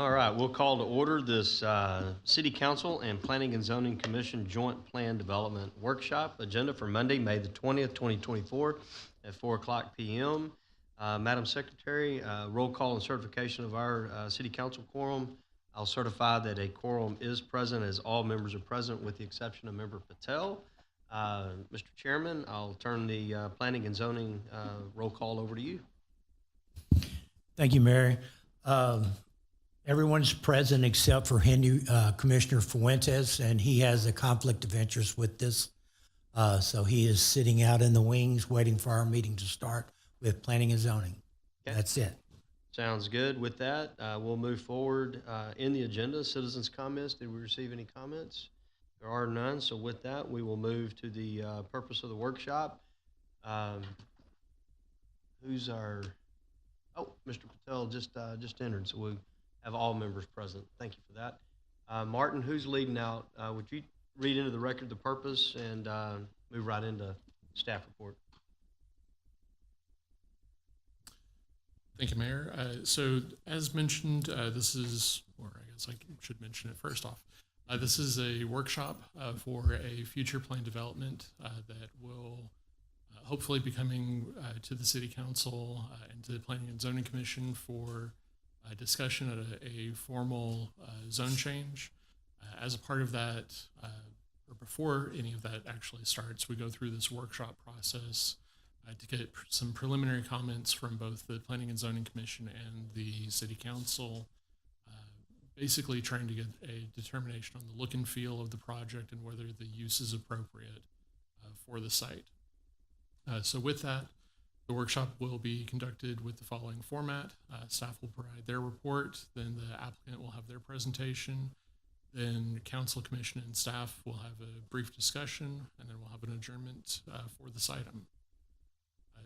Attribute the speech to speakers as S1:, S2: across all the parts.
S1: All right, we'll call to order this City Council and Planning and Zoning Commission Joint Plan Development Workshop agenda for Monday, May the 20th, 2024 at 4 o'clock p.m. Madam Secretary, roll call and certification of our City Council quorum. I'll certify that a quorum is present as all members are present with the exception of Member Patel. Mr. Chairman, I'll turn the Planning and Zoning roll call over to you.
S2: Thank you, Mary. Everyone's present except for Commissioner Fuentes, and he has a conflict of interest with this. So he is sitting out in the wings waiting for our meeting to start with Planning and Zoning. Okay. That's it.
S1: Sounds good. With that, we'll move forward in the agenda. Citizens' comments. Did we receive any comments? There are none. So with that, we will move to the purpose of the workshop. Who's our... Oh, Mr. Patel just entered, so we have all members present. Thank you for that. Martin, who's leading out? Would you read into the record the purpose and move right into staff report?
S3: Thank you, Mayor. So as mentioned, this is, or I guess I should mention it first off, this is a workshop for a future plan development that will hopefully be coming to the City Council and to the Planning and Zoning Commission for discussion at a formal zone change. As a part of that, or before any of that actually starts, we go through this workshop process to get some preliminary comments from both the Planning and Zoning Commission and the City Council, basically trying to get a determination on the look and feel of the project and whether the use is appropriate for the site. So with that, the workshop will be conducted with the following format. Staff will provide their report, then the applicant will have their presentation, then Council, Commission, and staff will have a brief discussion, and then we'll have an adjournment for this item.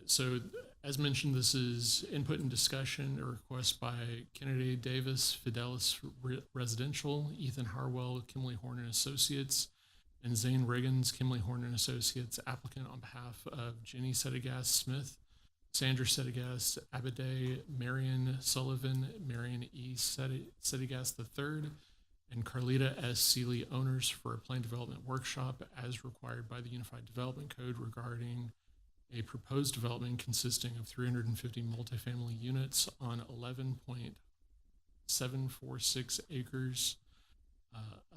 S3: So as mentioned, this is input and discussion, a request by Kenady Davis, Fidelis Residential, Ethan Harwell, Kimley-Horn and Associates, and Zayne Riggins, Kimley-Horn and Associates, applicant on behalf of Jennie Settegas Smith, Sandra Settegas, Abade, Marion Sullivan, Marion E. Settegas III, and Carlita S. Seeley, owners for a plan development workshop as required by the Unified Development Code regarding a proposed development consisting of 350 multifamily units on 11.746 acres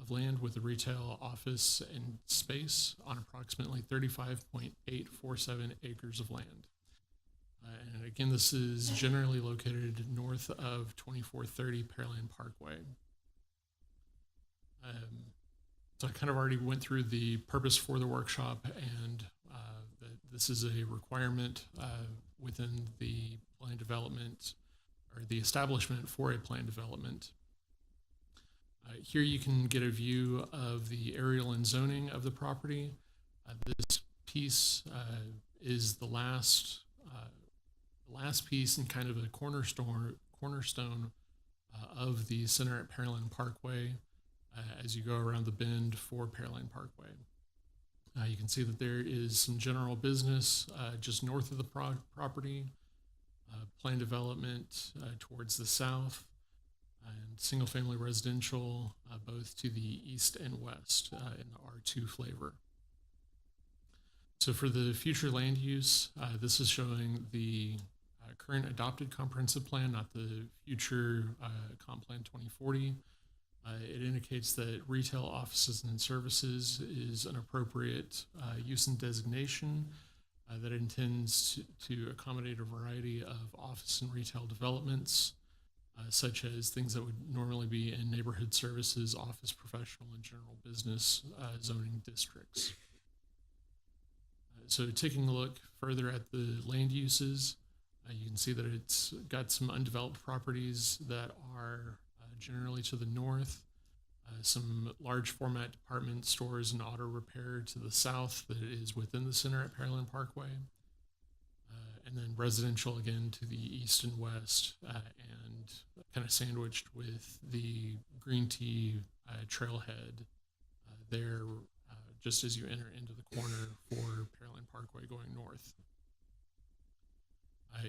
S3: of land with a retail office and space on approximately 35.847 acres of land. And again, this is generally located north of 2430 Pearland Parkway. So I kind of already went through the purpose for the workshop, and that this is a requirement within the plan development or the establishment for a plan development. Here you can get a view of the aerial and zoning of the property. This piece is the last piece and kind of a cornerstone of the center at Pearland Parkway as you go around the bend for Pearland Parkway. You can see that there is some general business just north of the property, plan development towards the south, and single-family residential both to the east and west in the R2 flavor. So for the future land use, this is showing the current adopted comprehensive plan, not the future comp plan 2040. It indicates that retail offices and services is an appropriate use and designation that intends to accommodate a variety of office and retail developments, such as things that would normally be in neighborhood services, office, professional, and general business zoning districts. So taking a look further at the land uses, you can see that it's got some undeveloped properties that are generally to the north, some large format department stores and auto repair to the south that is within the center at Pearland Parkway, and then residential again to the east and west, and kind of sandwiched with the green tea trailhead there just as you enter into the corner for Pearland Parkway going north.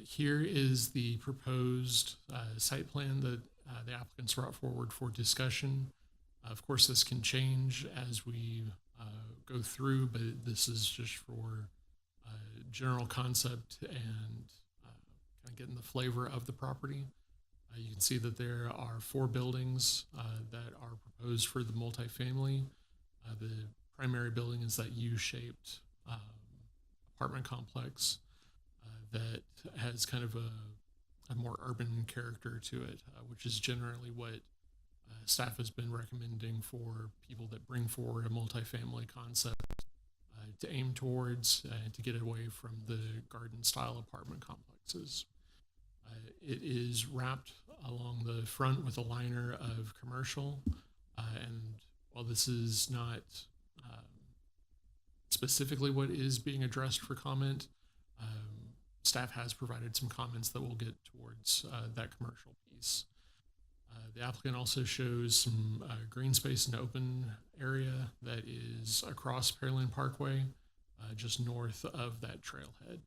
S3: Here is the proposed site plan that the applicants brought forward for discussion. Of course, this can change as we go through, but this is just for general concept and kind of getting the flavor of the property. You can see that there are 4 buildings that are proposed for the multifamily. The primary building is that U-shaped apartment complex that has kind of a more urban character to it, which is generally what staff has been recommending for people that bring forward a multifamily concept to aim towards and to get away from the garden-style apartment complexes. It is wrapped along the front with a liner of commercial, and while this is not specifically what is being addressed for comment, staff has provided some comments that we'll get towards that commercial piece. The applicant also shows some green space and open area that is across Pearland Parkway, just north of that trailhead.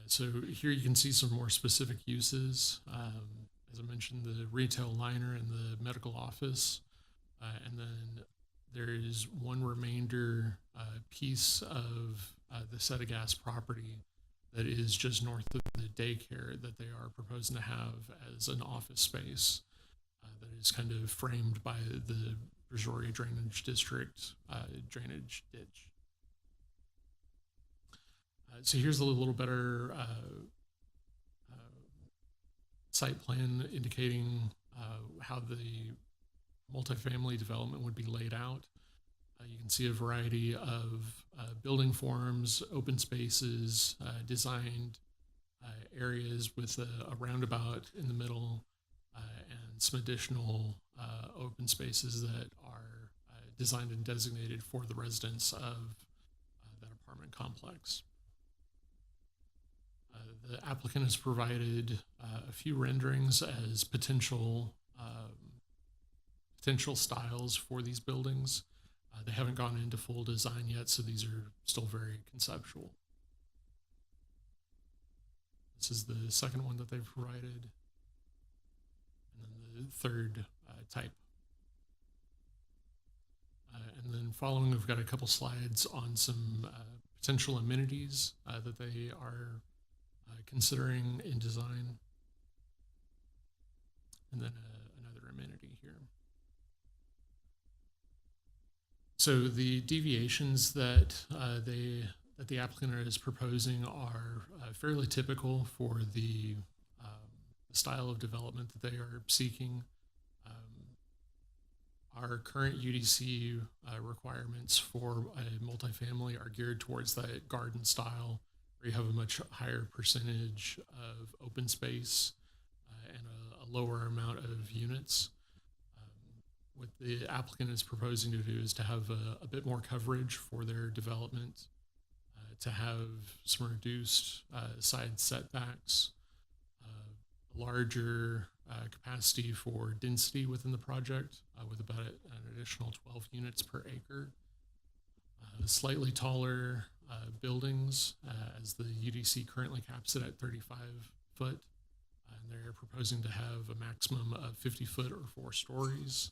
S3: So here you can see some more specific uses. As I mentioned, the retail liner and the medical office. And then there is one remainder piece of the Settegas property that is just north of the daycare that they are proposing to have as an office space that is kind of framed by the Brazoria Drainage District drainage ditch. So here's a little better site plan indicating how the multifamily development would be laid out. You can see a variety of building forms, open spaces, designed areas with a roundabout in the middle, and some additional open spaces that are designed and designated for the residents of that apartment complex. The applicant has provided a few renderings as potential styles for these buildings. They haven't gone into full design yet, so these are still very conceptual. This is the second one that they've provided, and then the third type. And then following, we've got a couple slides on some potential amenities that they are considering in design, and then another amenity here. So the deviations that the applicant is proposing are fairly typical for the style of development that they are seeking. Our current UDC requirements for a multifamily are geared towards that garden style, where you have a much higher percentage of open space and a lower amount of units. What the applicant is proposing to do is to have a bit more coverage for their development, to have some reduced side setbacks, larger capacity for density within the project with about an additional 12 units per acre, slightly taller buildings as the UDC currently caps it at 35 foot, and they're proposing to have a maximum of 50 foot or 4 stories.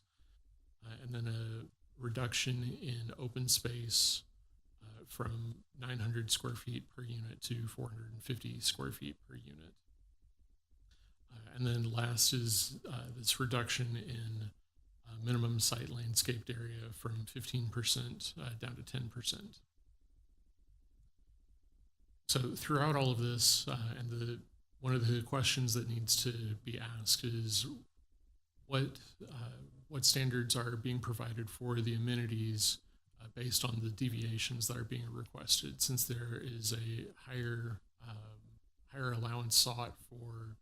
S3: And then a reduction in open space from 900 square feet per unit to 450 square feet per unit. And then last is this reduction in minimum site landscaped area from 15% down to 10%. So throughout all of this, and one of the questions that needs to be asked is what standards are being provided for the amenities based on the deviations that are being requested, since there is a higher allowance sought for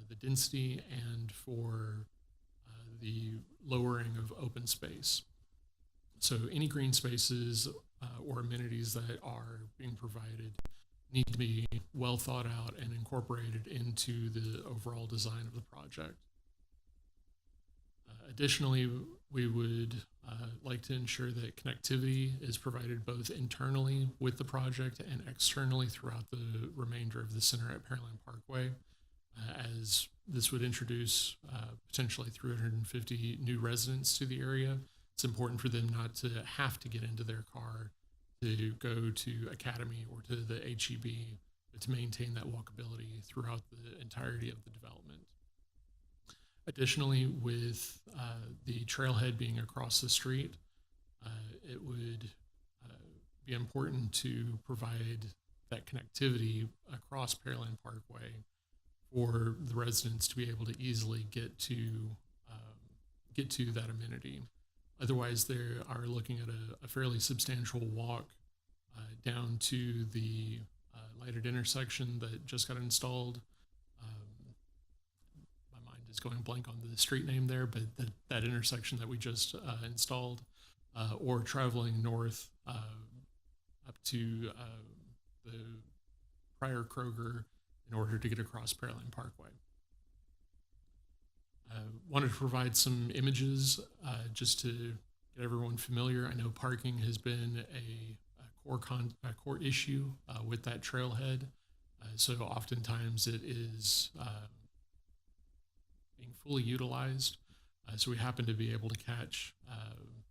S3: the density and for the lowering of open space. So any green spaces or amenities that are being provided need to be well thought out and incorporated into the overall design of the project. Additionally, we would like to ensure that connectivity is provided both internally with the project and externally throughout the remainder of the center at Pearland Parkway. as this would introduce potentially 350 new residents to the area. It's important for them not to have to get into their car to go to Academy or to the HEB, but to maintain that walkability throughout the entirety of the development. Additionally, with the trailhead being across the street, it would be important to provide that connectivity across Pearland Parkway for the residents to be able to easily get to that amenity. Otherwise, they are looking at a fairly substantial walk down to the lighted intersection that just got installed. My mind is going blank on the street name there, but that intersection that we just installed, or traveling north up to the prior Kroger in order to get across Pearland Parkway. Wanted to provide some images just to get everyone familiar. I know parking has been a core issue with that trailhead. So oftentimes it is being fully utilized. So we happen to be able to catch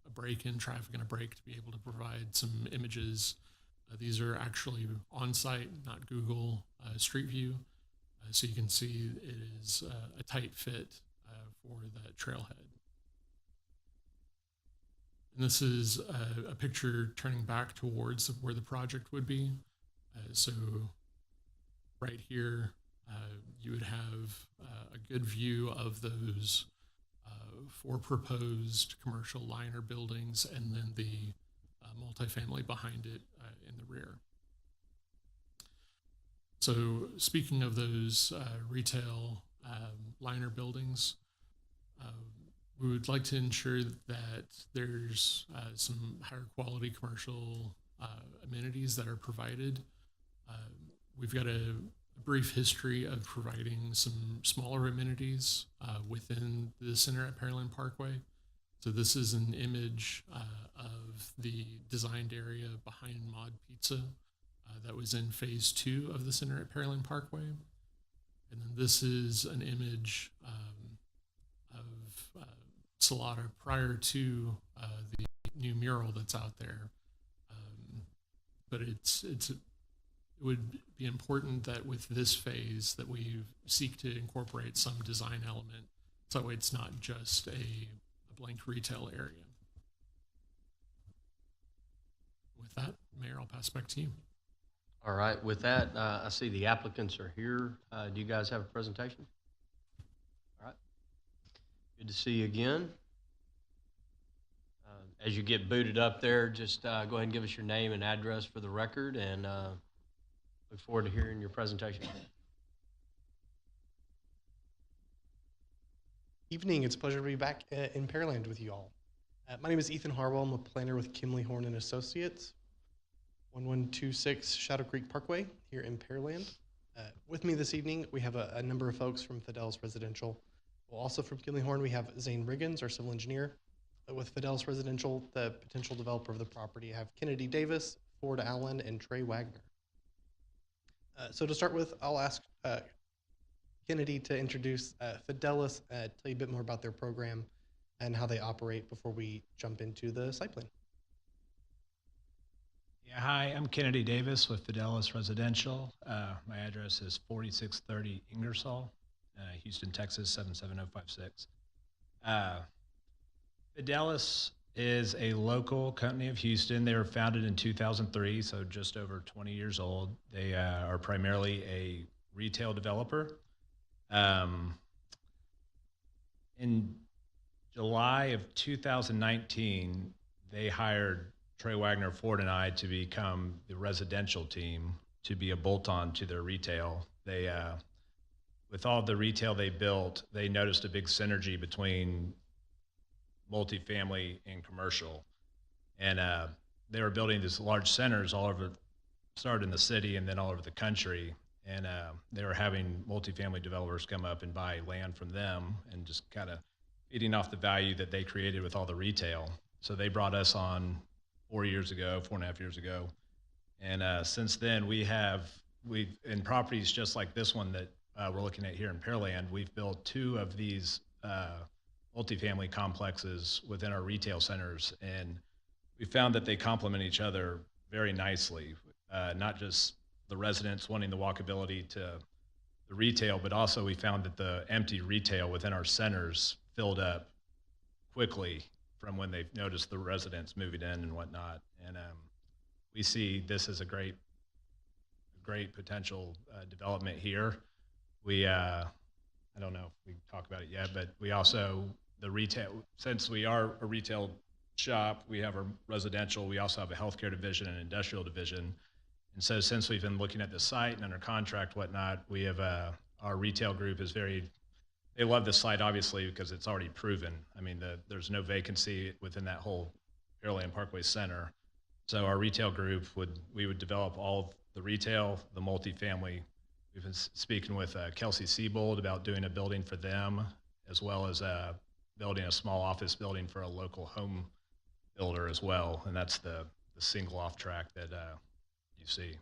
S3: a break in traffic and a break to be able to provide some images. These are actually on site, not Google Street View. So you can see it is a tight fit for the trailhead. And this is a picture turning back towards where the project would be. So right here, you would have a good view of those 4 proposed commercial liner buildings and then the multifamily behind it in the rear. So speaking of those retail liner buildings, we would like to ensure that there's some higher quality commercial amenities that are provided. We've got a brief history of providing some smaller amenities within the center at Pearland Parkway. So this is an image of the designed area behind Mod Pizza that was in phase 2 of the center at Pearland Parkway. And then this is an image of Salata prior to the new mural that's out there. But it would be important that with this phase that we seek to incorporate some design element so it's not just a blank retail area. With that, Mayor, I'll pass back to you.
S1: All right, with that, I see the applicants are here. Do you guys have a presentation? All right. Good to see you again. As you get booted up there, just go ahead and give us your name and address for the record, and look forward to hearing your presentation.
S4: Evening, it's a pleasure to be back in Pearland with you all. My name is Ethan Harwell. I'm a planner with Kimley-Horn and Associates, 1126 Shadow Creek Parkway here in Pearland. With me this evening, we have a number of folks from Fidelis Residential. Well, also from Kimley-Horn, we have Zayne Riggins, our civil engineer. With Fidelis Residential, the potential developer of the property, I have Kenady Davis, Ford Allen, and Trey Wagner. So to start with, I'll ask Kenady to introduce Fidelis, tell you a bit more about their program and how they operate before we jump into the site plan.
S5: Yeah, hi, I'm Kenady Davis with Fidelis Residential. My address is 4630 Ingersoll, Houston, Texas, 77056. Fidelis is a local company of Houston. They were founded in 2003, so just over 20 years old. They are primarily a retail developer. In July of 2019, they hired Trey Wagner, Ford, and I to become the residential team to be a bolt-on to their retail. They, with all the retail they built, they noticed a big synergy between multifamily and commercial. And they were building these large centers all over, started in the city and then all over the country. And they were having multifamily developers come up and buy land from them and just kind of feeding off the value that they created with all the retail. So they brought us on 4.5 years ago. And since then we've in properties just like this one that we're looking at here in Pearland, we've built 2 of these multifamily complexes within our retail centers, and we found that they complement each other very nicely. Not just the residents wanting the walkability to the retail, but also we found that the empty retail within our centers filled up quickly from when they noticed the residents moving in and whatnot. And we see this as a great potential development here. We, I don't know if we can talk about it yet, but we also, the retail, since we are a retail shop, we have a residential, we also have a healthcare division and industrial division. And so since we've been looking at the site and under contract, whatnot, we have our retail group is they love the site obviously because it's already proven. I mean, there's no vacancy within that whole Pearland Parkway Center. So our retail group we would develop all of the retail, the multifamily. We've been speaking with Kelsey Siebold about doing a building for them, as well as building a small office building for a local home builder as well. And that's the single off track that you see.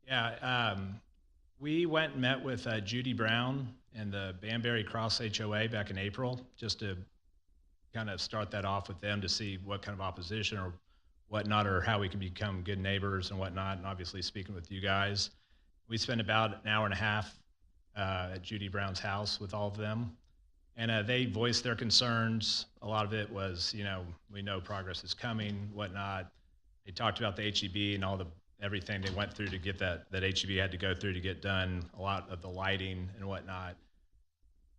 S5: Yeah, we went and met with Judy Brown and the Banbury Cross HOA back in April, just to kind of start that off with them to see what kind of opposition or whatnot, or how we can become good neighbors and whatnot, and obviously speaking with you guys. We spent about an hour and a half at Judy Brown's house with all of them, and they voiced their concerns. A lot of it was, we know progress is coming, whatnot. They talked about the HEB and everything they went through to get that HEB had to go through to get done, a lot of the lighting and whatnot.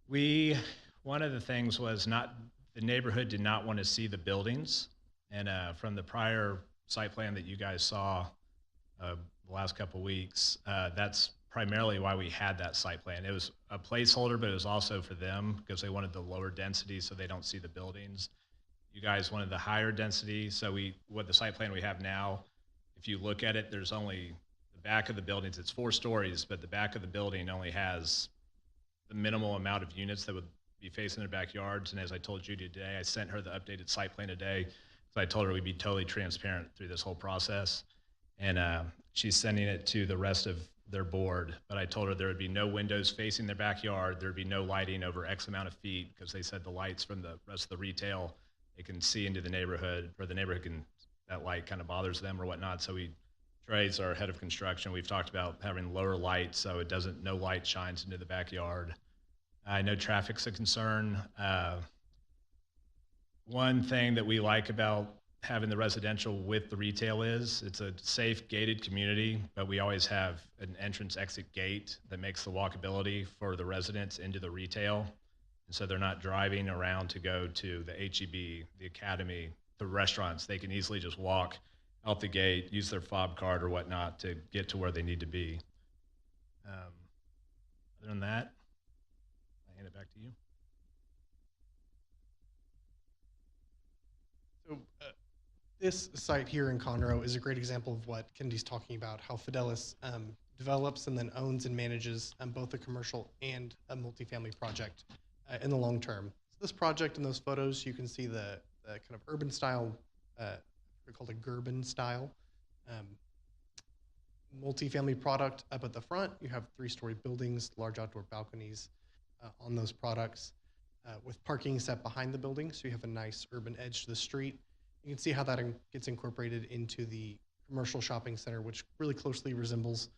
S5: One of the things was the neighborhood did not want to see the buildings. And from the prior site plan that you guys saw the last couple of weeks, that's primarily why we had that site plan. It was a placeholder, but it was also for them because they wanted the lower density so they don't see the buildings. You guys wanted the higher density, so what the site plan we have now, if you look at it, there's only the back of the buildings, it's 4 stories, but the back of the building only has the minimal amount of units that would be facing their backyards. And as I told Judy today, I sent her the updated site plan today. So I told her we'd be totally transparent through this whole process. And she's sending it to the rest of their board. But I told her there would be no windows facing their backyard. There would be no lighting over X amount of feet because they said the lights from the rest of the retail, they can see into the neighborhood, or the neighborhood that light kind of bothers them or whatnot. So Trey's our head of construction. We've talked about having lower light so no light shines into the backyard. I know traffic's a concern. One thing that we like about having the residential with the retail is it's a safe gated community, but we always have an entrance exit gate that makes the walkability for the residents into the retail. And so they're not driving around to go to the HEB, the academy, the restaurants. They can easily just walk out the gate, use their fob card or whatnot to get to where they need to be. Other than that, I hand it back to you.
S4: So this site here in Conroe is a great example of what Kenady's talking about, how Fidelis develops and then owns and manages both a commercial and a multifamily project in the long term. So this project in those photos, you can see the kind of urban style, they're called a Gerban style multifamily product up at the front. You have 3-story buildings, large outdoor balconies on those products with parking set behind the building. So you have a nice urban edge to the street. You can see how that gets incorporated into the commercial shopping center, which really closely resembles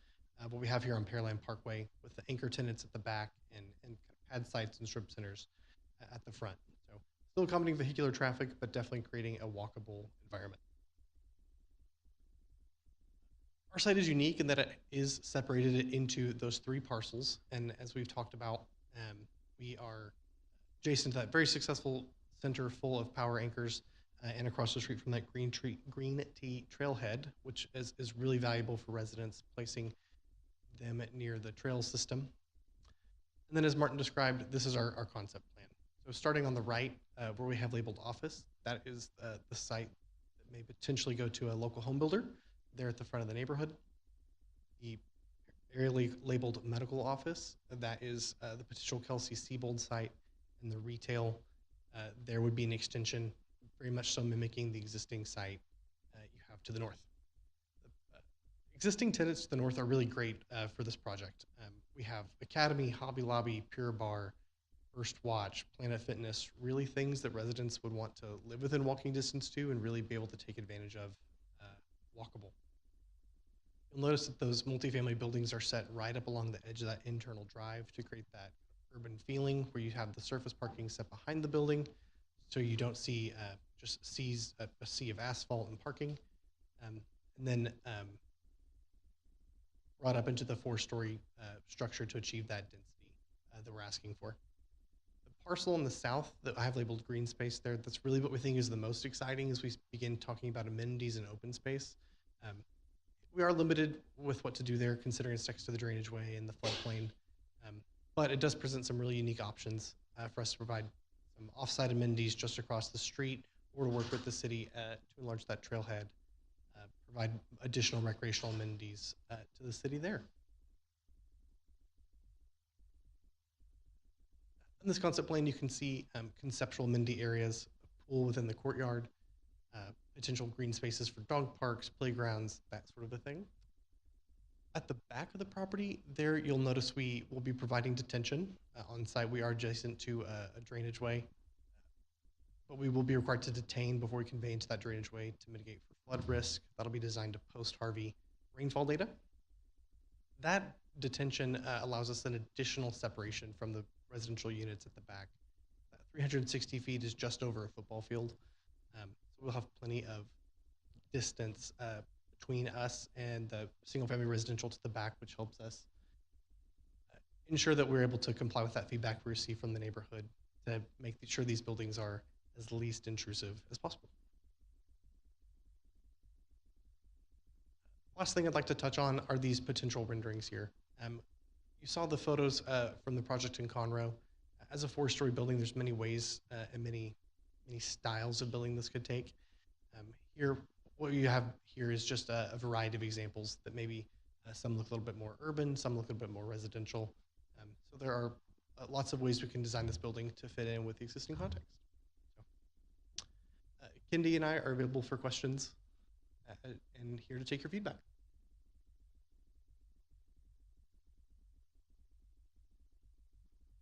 S4: what we have here on Pearland Parkway with the anchor tenants at the back and pad sites and strip centers at the front. So still accommodating vehicular traffic, but definitely creating a walkable environment. Our site is unique in that it is separated into those 3 parcels. And as we've talked about, we are adjacent to that very successful center full of power anchors and across the street from that green tea trailhead, which is really valuable for residents, placing them near the trail system. And then as Martin described, this is our concept plan. So starting on the right, where we have labeled office, that is the site that may potentially go to a local home builder there at the front of the neighborhood. The aerially labeled medical office, that is the potential Kelsey Siebold site, and the retail, there would be an extension, very much so mimicking the existing site you have to the north. Existing tenants to the north are really great for this project. We have Academy, Hobby Lobby, Pure Bar, First Watch, Planet Fitness, really things that residents would want to live within walking distance to and really be able to take advantage of walkable. You'll notice that those multifamily buildings are set right up along the edge of that internal drive to create that urban feeling where you have the surface parking set behind the building so you don't see just a sea of asphalt and parking. And then brought up into the 4-story structure to achieve that density that we're asking for. The parcel in the south that I have labeled green space there, that's really what we think is the most exciting as we begin talking about amenities and open space. We are limited with what to do there considering it's next to the drainage way and the floodplain, but it does present some really unique options for us to provide some off-site amenities just across the street or to work with the city to enlarge that trailhead. Provide additional recreational amenities to the city there. In this concept plan, you can see conceptual amenity areas, a pool within the courtyard, potential green spaces for dog parks, playgrounds, that sort of a thing. At the back of the property, there you'll notice we will be providing detention on site. We are adjacent to a drainage way, but we will be required to detain before we convey into that drainage way to mitigate for flood risk. That'll be designed to post-Harvey rainfall data. That detention allows us an additional separation from the residential units at the back. 360 feet is just over a football field. So we'll have plenty of distance between us and the single-family residential to the back, which helps us ensure that we're able to comply with that feedback we receive from the neighborhood to make sure these buildings are as least intrusive as possible. Last thing I'd like to touch on are these potential renderings here. You saw the photos from the project in Conroe. As a 4-story building, there's many ways and many styles of building this could take. Here, what you have here is just a variety of examples that maybe some look a little bit more urban, some look a bit more residential. So there are lots of ways we can design this building to fit in with the existing context. So, Kenady and I are available for questions and here to take your feedback.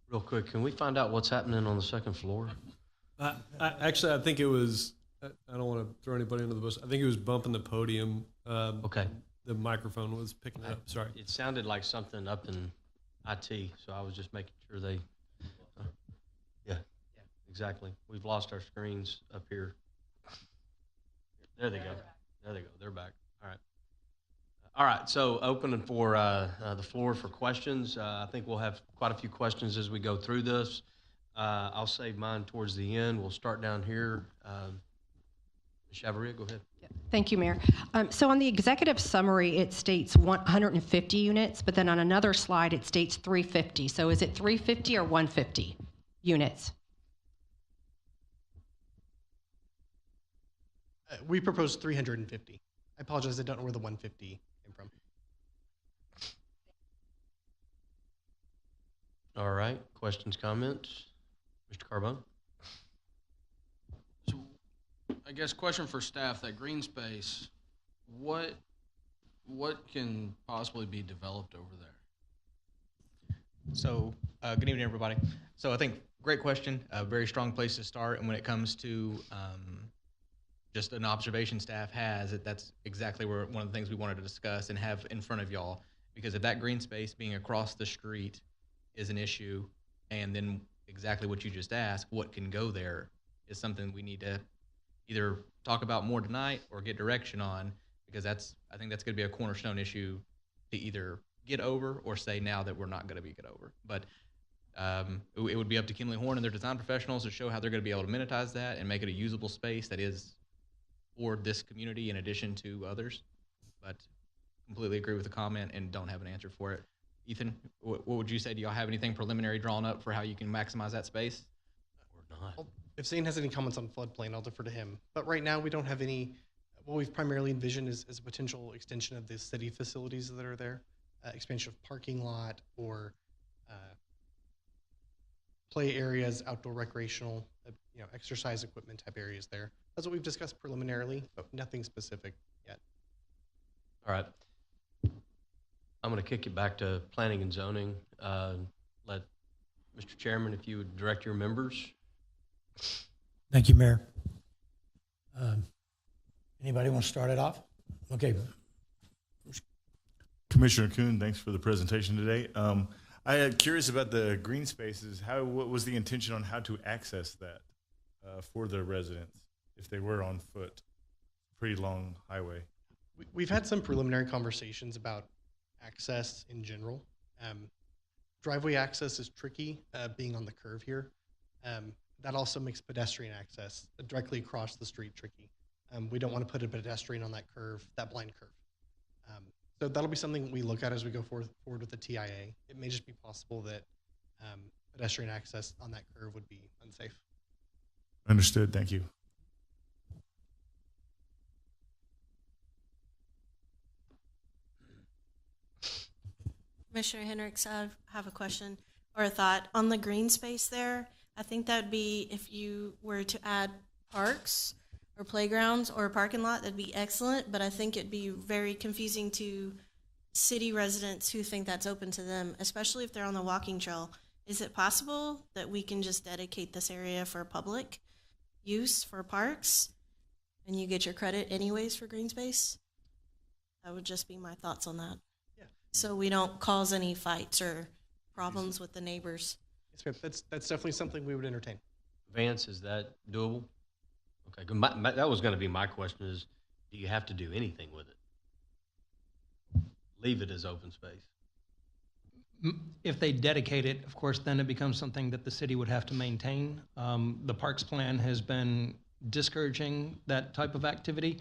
S1: Real quick, can we find out what's happening on the second floor?
S6: Actually, I think it was, I don't want to throw anybody under the bus. I think it was bumping the podium.
S1: Okay.
S6: The microphone was picking it up. Sorry.
S1: It sounded like something up in IT, so I was just making sure they, yeah, exactly. We've lost our screens up here. There they go. There they go. They're back. All right. All right. So opening for the floor for questions. I think we'll have quite a few questions as we go through this. I'll save mine towards the end. We'll start down here. Ms. Chavaria, go ahead.
S7: Thank you, Mayor. So on the executive summary, it states 150 units, but then on another slide, it states 350. So is it 350 or 150 units?
S4: We proposed 350. I apologize, I don't know where the 150 came from.
S1: All right. Questions, comments? Mr. Carbone?
S8: So, I guess question for staff, that green space, what can possibly be developed over there?
S9: So, good evening, everybody. So I think great question, a very strong place to start. And when it comes to just an observation staff has, that's exactly where one of the things we wanted to discuss and have in front of y'all. Because if that green space being across the street is an issue, and then exactly what you just asked, what can go there, is something we need to either talk about more tonight or get direction on, because I think that's going to be a cornerstone issue to either get over or say now that we're not going to be get over. But it would be up to Kimley-Horn and their design professionals to show how they're going to be able to monetize that and make it a usable space that is for this community in addition to others. But completely agree with the comment and don't have an answer for it. Ethan, what would you say? Do y'all have anything preliminary drawn up for how you can maximize that space?
S1: Or not?
S4: If Zayne has any comments on floodplain, I'll defer to him. But right now, we don't have any. What we've primarily envisioned is a potential extension of the city facilities that are there, expansion of parking lot or play areas, outdoor recreational, exercise equipment type areas there. That's what we've discussed preliminarily, but nothing specific yet.
S1: All right. I'm going to kick it back to planning and zoning. Let Mr. Chairman, if you would direct your members.
S2: Thank you, Mayor. Anybody want to start it off? Okay.
S10: Commissioner Kuhn, thanks for the presentation today. I am curious about the green spaces. What was the intention on how to access that for the residents if they were on foot? Pretty long highway.
S4: We've had some preliminary conversations about access in general. Driveway access is tricky, being on the curve here. That also makes pedestrian access directly across the street tricky. We don't want to put a pedestrian on that curve, that blind curve. So that'll be something we look at as we go forward with the TIA. It may just be possible that pedestrian access on that curve would be unsafe.
S10: Understood. Thank you.
S11: Commissioner Hendricks, I have a question or a thought on the green space there. I think that would be, if you were to add parks or playgrounds or a parking lot, that'd be excellent, but I think it'd be very confusing to city residents who think that's open to them, especially if they're on the walking trail. Is it possible that we can just dedicate this area for public use for parks and you get your credit anyways for green space? That would just be my thoughts on that.
S4: Yeah.
S11: So we don't cause any fights or problems with the neighbors.
S4: Yes, ma'am. That's definitely something we would entertain.
S1: Vance, is that doable? Okay, 'cause that was going to be my question is, do you have to do anything with it? Leave it as open space.
S12: If they dedicate it, of course, then it becomes something that the city would have to maintain. The parks plan has been discouraging that type of activity.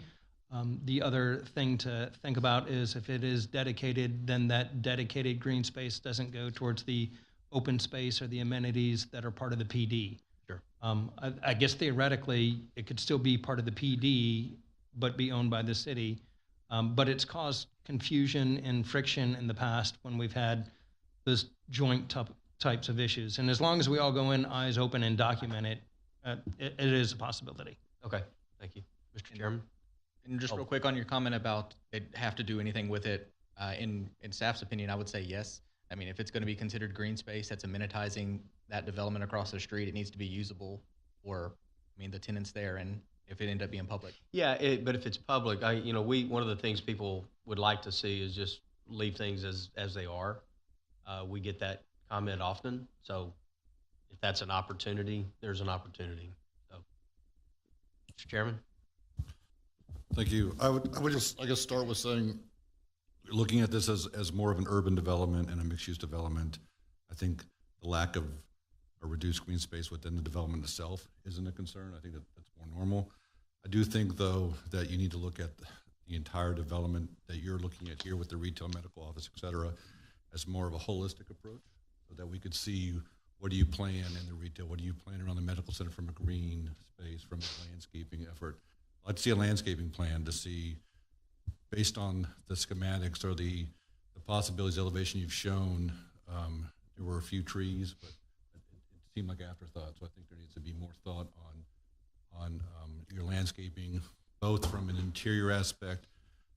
S12: The other thing to think about is if it is dedicated, then that dedicated green space doesn't go towards the open space or the amenities that are part of the PD.
S1: Sure.
S12: I guess theoretically, it could still be part of the PD, but be owned by the city. But it's caused confusion and friction in the past when we've had those joint types of issues. And as long as we all go in eyes open and document it, it is a possibility.
S1: Okay, thank you. Mr. Chairman?
S9: And just real quick on your comment about it have to do anything with it, in staff's opinion, I would say yes. I mean, if it's going to be considered green space, that's amenitizing that development across the street. It needs to be usable for, the tenants there, and if it ended up being public.
S1: Yeah, but if it's public, one of the things people would like to see is just leave things as they are. We get that comment often, so if that's an opportunity, there's an opportunity. So, Mr. Chairman?
S13: Thank you. I would just, I guess, start with saying, looking at this as more of an urban development and a mixed-use development, I think the lack of a reduced green space within the development itself isn't a concern. I think that's more normal. I do think, though, that you need to look at the entire development that you're looking at here with the retail, medical office, et cetera, as more of a holistic approach, so that we could see what do you plan in the retail, what do you plan around the medical center from a green space, from a landscaping effort. I'd see a landscaping plan to see, based on the schematics or the possibilities, elevation you've shown, there were a few trees, but it seemed like afterthought. So I think there needs to be more thought on your landscaping, both from an interior aspect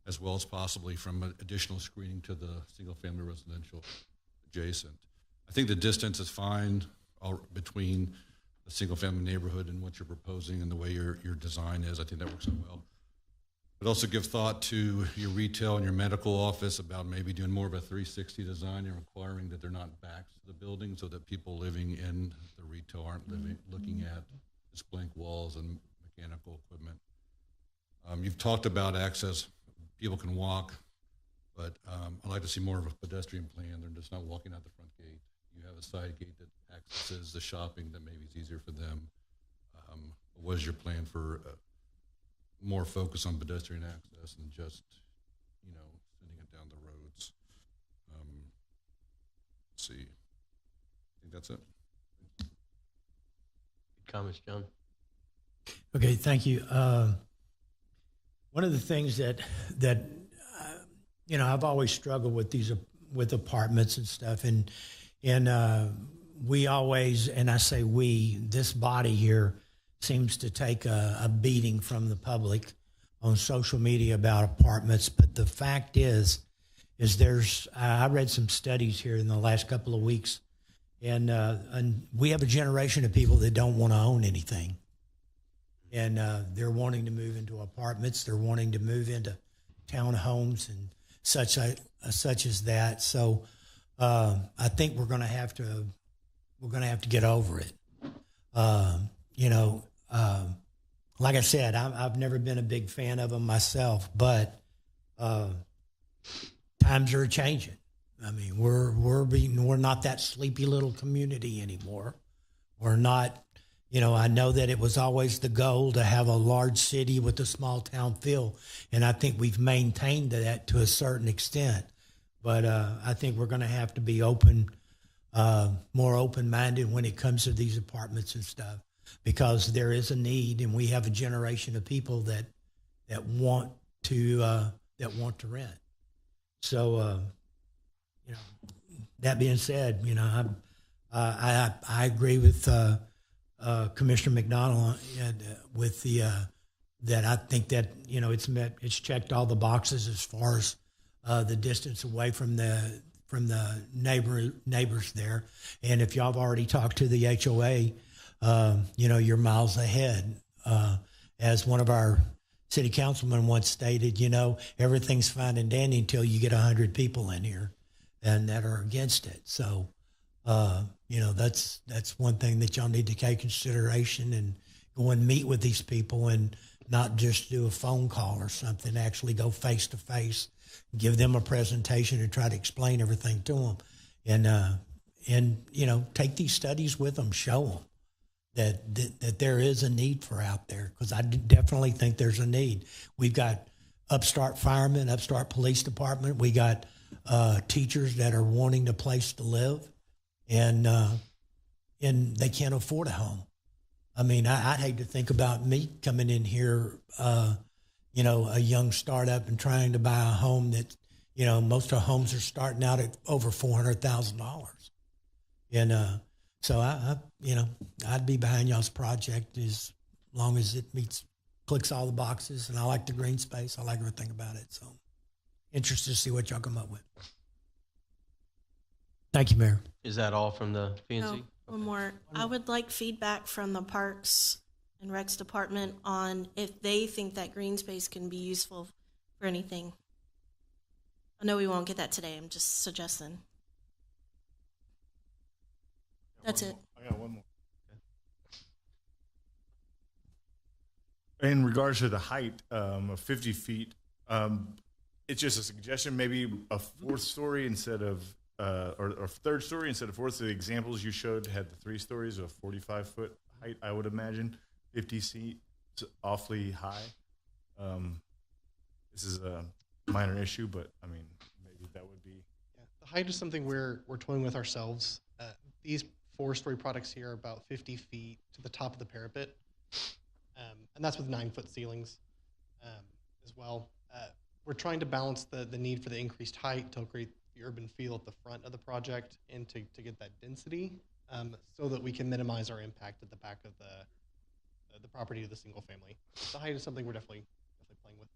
S13: as well as possibly from additional screening to the single-family residential adjacent. I think the distance is fine between the single-family neighborhood and what you're proposing and the way your design is. I think that works out well. But also give thought to your retail and your medical office about maybe doing more of a 360 design and requiring that they're not back to the building so that people living in the retail aren't looking at just blank walls and mechanical equipment. You've talked about access. People can walk, but I'd like to see more of a pedestrian plan. They're just not walking out the front gate. You have a side gate that accesses the shopping that maybe is easier for them. What is your plan for more focus on pedestrian access and just, sending it down the roads? Let's see. I think that's it.
S1: Good comments, John.
S2: Okay, thank you. One of the things that I've always struggled with with apartments and stuff, and we always, and I say we, this body here seems to take a beating from the public on social media about apartments. But the fact is is I read some studies here in the last couple of weeks, and we have a generation of people that don't want to own anything. And they're wanting to move into apartments. They're wanting to move into townhomes and such as that. So I think we're going to have to get over it. Like I said, I've never been a big fan of them myself, but times are changing. I mean, we're not that sleepy little community anymore. We're not. I know that it was always the goal to have a large city with a small town feel, and I think we've maintained that to a certain extent. But I think we're going to have to be more open-minded when it comes to these apartments and stuff, because there is a need, and we have a generation of people that want to rent. So, that being said, I agree with Commissioner McDonald with that. I think that it's checked all the boxes as far as the distance away from the neighbors there. And if y'all have already talked to the HOA, you're miles ahead. As one of our city councilmen once stated, everything's fine and dandy until you get 100 people in here and that are against it. So, that's one thing that y'all need to take consideration, and go and meet with these people and not just do a phone call or something, actually go face to face, give them a presentation and try to explain everything to them. And take these studies with them, show them that there is a need for out there, because I definitely think there's a need. We've got upstart firemen, upstart police department. We got teachers that are wanting a place to live, and they can't afford a home. I mean, I'd hate to think about me coming in here, a young startup and trying to buy a home that, most of the homes are starting out at over $400,000. And so I'd be behind y'all's project as long as it clicks all the boxes. And I like the green space. I like everything about it. So interested to see what y'all come up with. Thank you, Mayor.
S1: Is that all from the P&Z?
S11: No, one more. I would like feedback from the Parks and Recs Department on if they think that green space can be useful for anything. I know we won't get that today. I'm just suggesting. That's it.
S10: I got one more. In regards to the height of 50 feet, it's just a suggestion, maybe a fourth story instead of, or third story instead of fourth. So the examples you showed had the 3 stories of 45-foot height, I would imagine. 50 feet, it's awfully high. This is a minor issue, but I mean, maybe that would be.
S4: Yeah, the height is something we're toying with ourselves. These 4-story products here are about 50 feet to the top of the parapet, and that's with 9-foot ceilings as well. We're trying to balance the need for the increased height to create the urban feel at the front of the project and to get that density, so that we can minimize our impact at the back of the property of the single family. The height is something we're definitely playing with.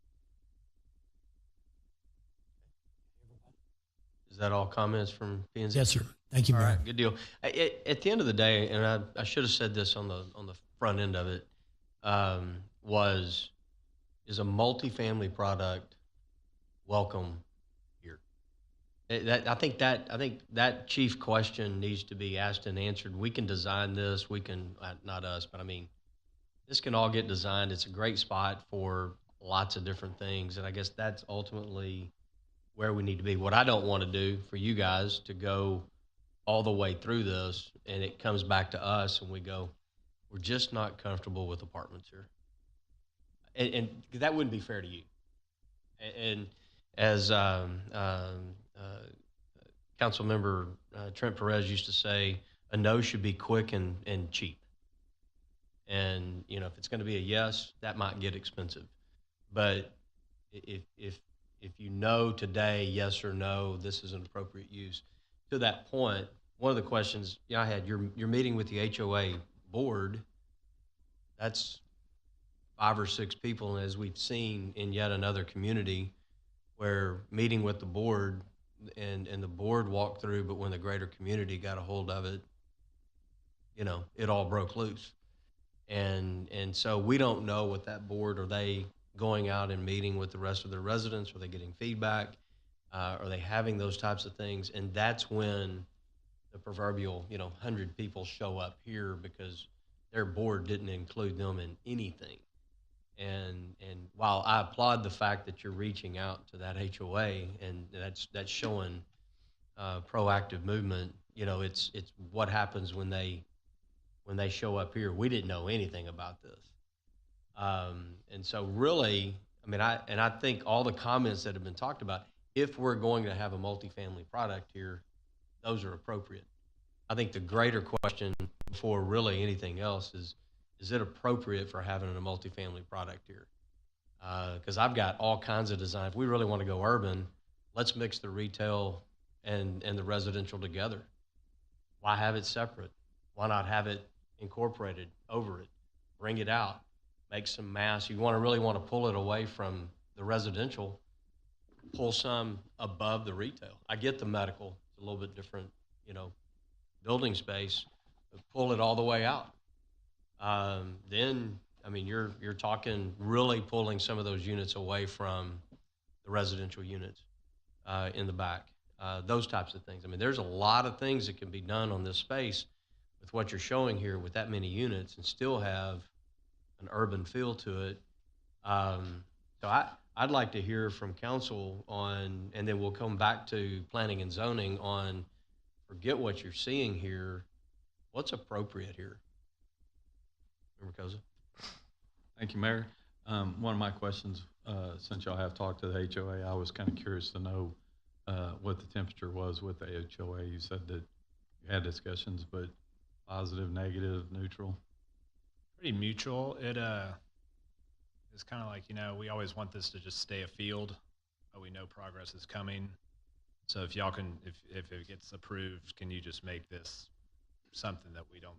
S1: Is that all comments from P&Z?
S2: Yes, sir. Thank you,
S1: All
S2: Mayor.
S1: right, good deal. At the end of the day, and I should have said this on the front end of it, is a multifamily product welcome here? I think that chief question needs to be asked and answered. We can design this. We can not us, but I mean, this can all get designed. It's a great spot for lots of different things, and I guess that's ultimately where we need to be. What I don't want to do for you guys to go all the way through this, and it comes back to us, and we go, we're just not comfortable with apartments here, and that wouldn't be fair to you. And as Council Member Trent Perez used to say, a no should be quick and cheap. And if it's going to be a yes, that might get expensive. But if you know today, yes or no, this is an appropriate use. To that point, one of the questions I had, you're meeting with the HOA board. That's 5 or 6 people, and as we've seen in yet another community, where meeting with the board and the board walked through, but when the greater community got a hold of it, you know, it all broke loose. And so we don't know what that board, are they going out and meeting with the rest of their residents? Are they getting feedback? Are they having those types of things? And that's when the proverbial, 100 people show up here because their board didn't include them in anything. And while I applaud the fact that you're reaching out to that HOA and that's showing proactive movement, it's what happens when they show up here. We didn't know anything about this. And so really, I think all the comments that have been talked about, if we're going to have a multifamily product here, those are appropriate. I think the greater question before really anything else is it appropriate for having a multifamily product here? Because I've got all kinds of design. If we really want to go urban, let's mix the retail and the residential together. Why have it separate? Why not have it incorporated over it? Bring it out, make some mass. You really want to pull it away from the residential, pull some above the retail. I get the medical, it's a little bit different, building space, but pull it all the way out. Then, you're talking really pulling some of those units away from the residential units in the back, those types of things. There's a lot of things that can be done on this space with what you're showing here with that many units and still have an urban feel to it. So I'd like to hear from council on, and then we'll come back to planning and zoning on, forget what you're seeing here, what's appropriate here? Member Koza?
S14: Thank you, Mayor. One of my questions, since y'all have talked to the HOA, I was kind of curious to know what the temperature was with the HOA. You said that you had discussions, but positive, negative, neutral?
S5: Pretty mutual. It's kind of like, we always want this to just stay a field, but we know progress is coming. So if y'all can, if it gets approved, can you just make this something that you don't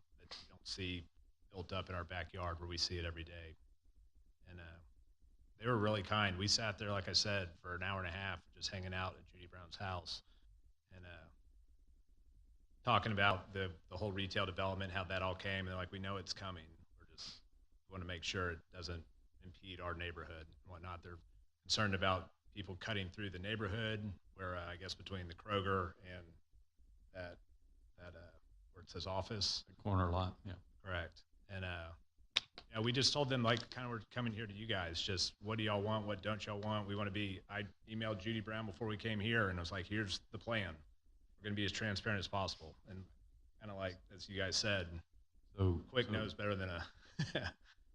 S5: see built up in our backyard where we see it every day? And they were really kind. We sat there, like I said, for an hour and a half, just hanging out at Judy Brown's house and talking about the whole retail development, how that all came. And they're like, we know it's coming. We want to make sure it doesn't impede our neighborhood and whatnot. They're concerned about people cutting through the neighborhood where I guess between the Kroger and that where it says office.
S14: The corner lot, yeah.
S5: Correct. And we just told them, like, kind of, we're coming here to you guys. Just what do y'all want? What don't y'all want? We want to be. I emailed Judy Brown before we came here, and I was like, here's the plan. We're going to be as transparent as possible. And kind of like as you guys said, quick knows better than a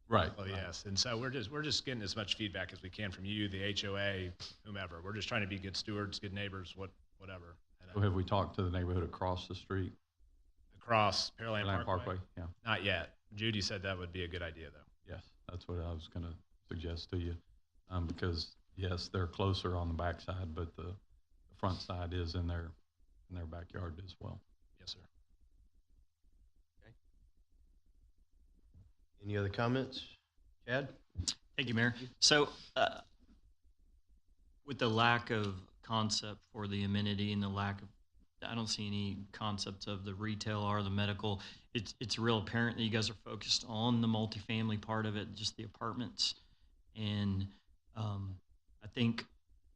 S14: right.
S5: Well, yes. And so we're just getting as much feedback as we can from you, the HOA, whomever. We're just trying to be good stewards, good neighbors, whatever.
S14: So have we talked to the neighborhood across the street?
S5: Across Pearland
S14: Parkway? Yeah.
S5: Not yet. Judy said that would be a good idea, though.
S14: Yes, that's what I was going to suggest to you, because yes, they're closer on the backside, but the front side is in their backyard as well.
S5: Yes, sir.
S1: Okay. Any other comments? Chad?
S15: Thank you, Mayor. So with the lack of concept for the amenity and the lack of, I don't see any concepts of the retail or the medical. It's real apparent that you guys are focused on the multifamily part of it, just the apartments. And I think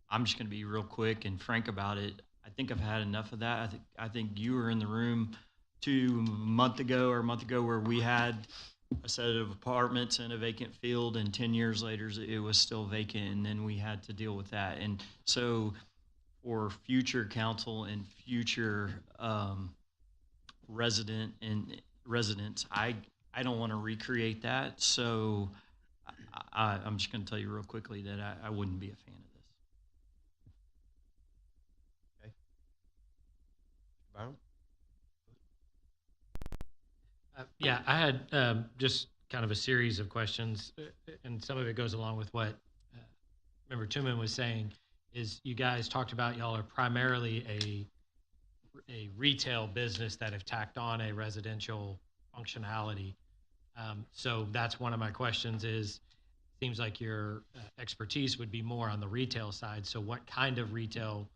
S15: I'm just going to be real quick and frank about it. I think I've had enough of that. I think you were in the room a month ago where we had a set of apartments in a vacant field, and 10 years later it was still vacant, and then we had to deal with that. And so for future council and future residents, I don't want to recreate that. So I'm just going to tell you real quickly that I wouldn't be a fan of this.
S1: Okay. Byron?
S16: Yeah, I had just kind of a series of questions, and some of it goes along with what Member Tuman was saying. Is you guys talked about y'all are primarily a retail business that have tacked on a residential functionality. So that's one of my questions is, seems like your expertise would be more on the retail side. So what kind of retail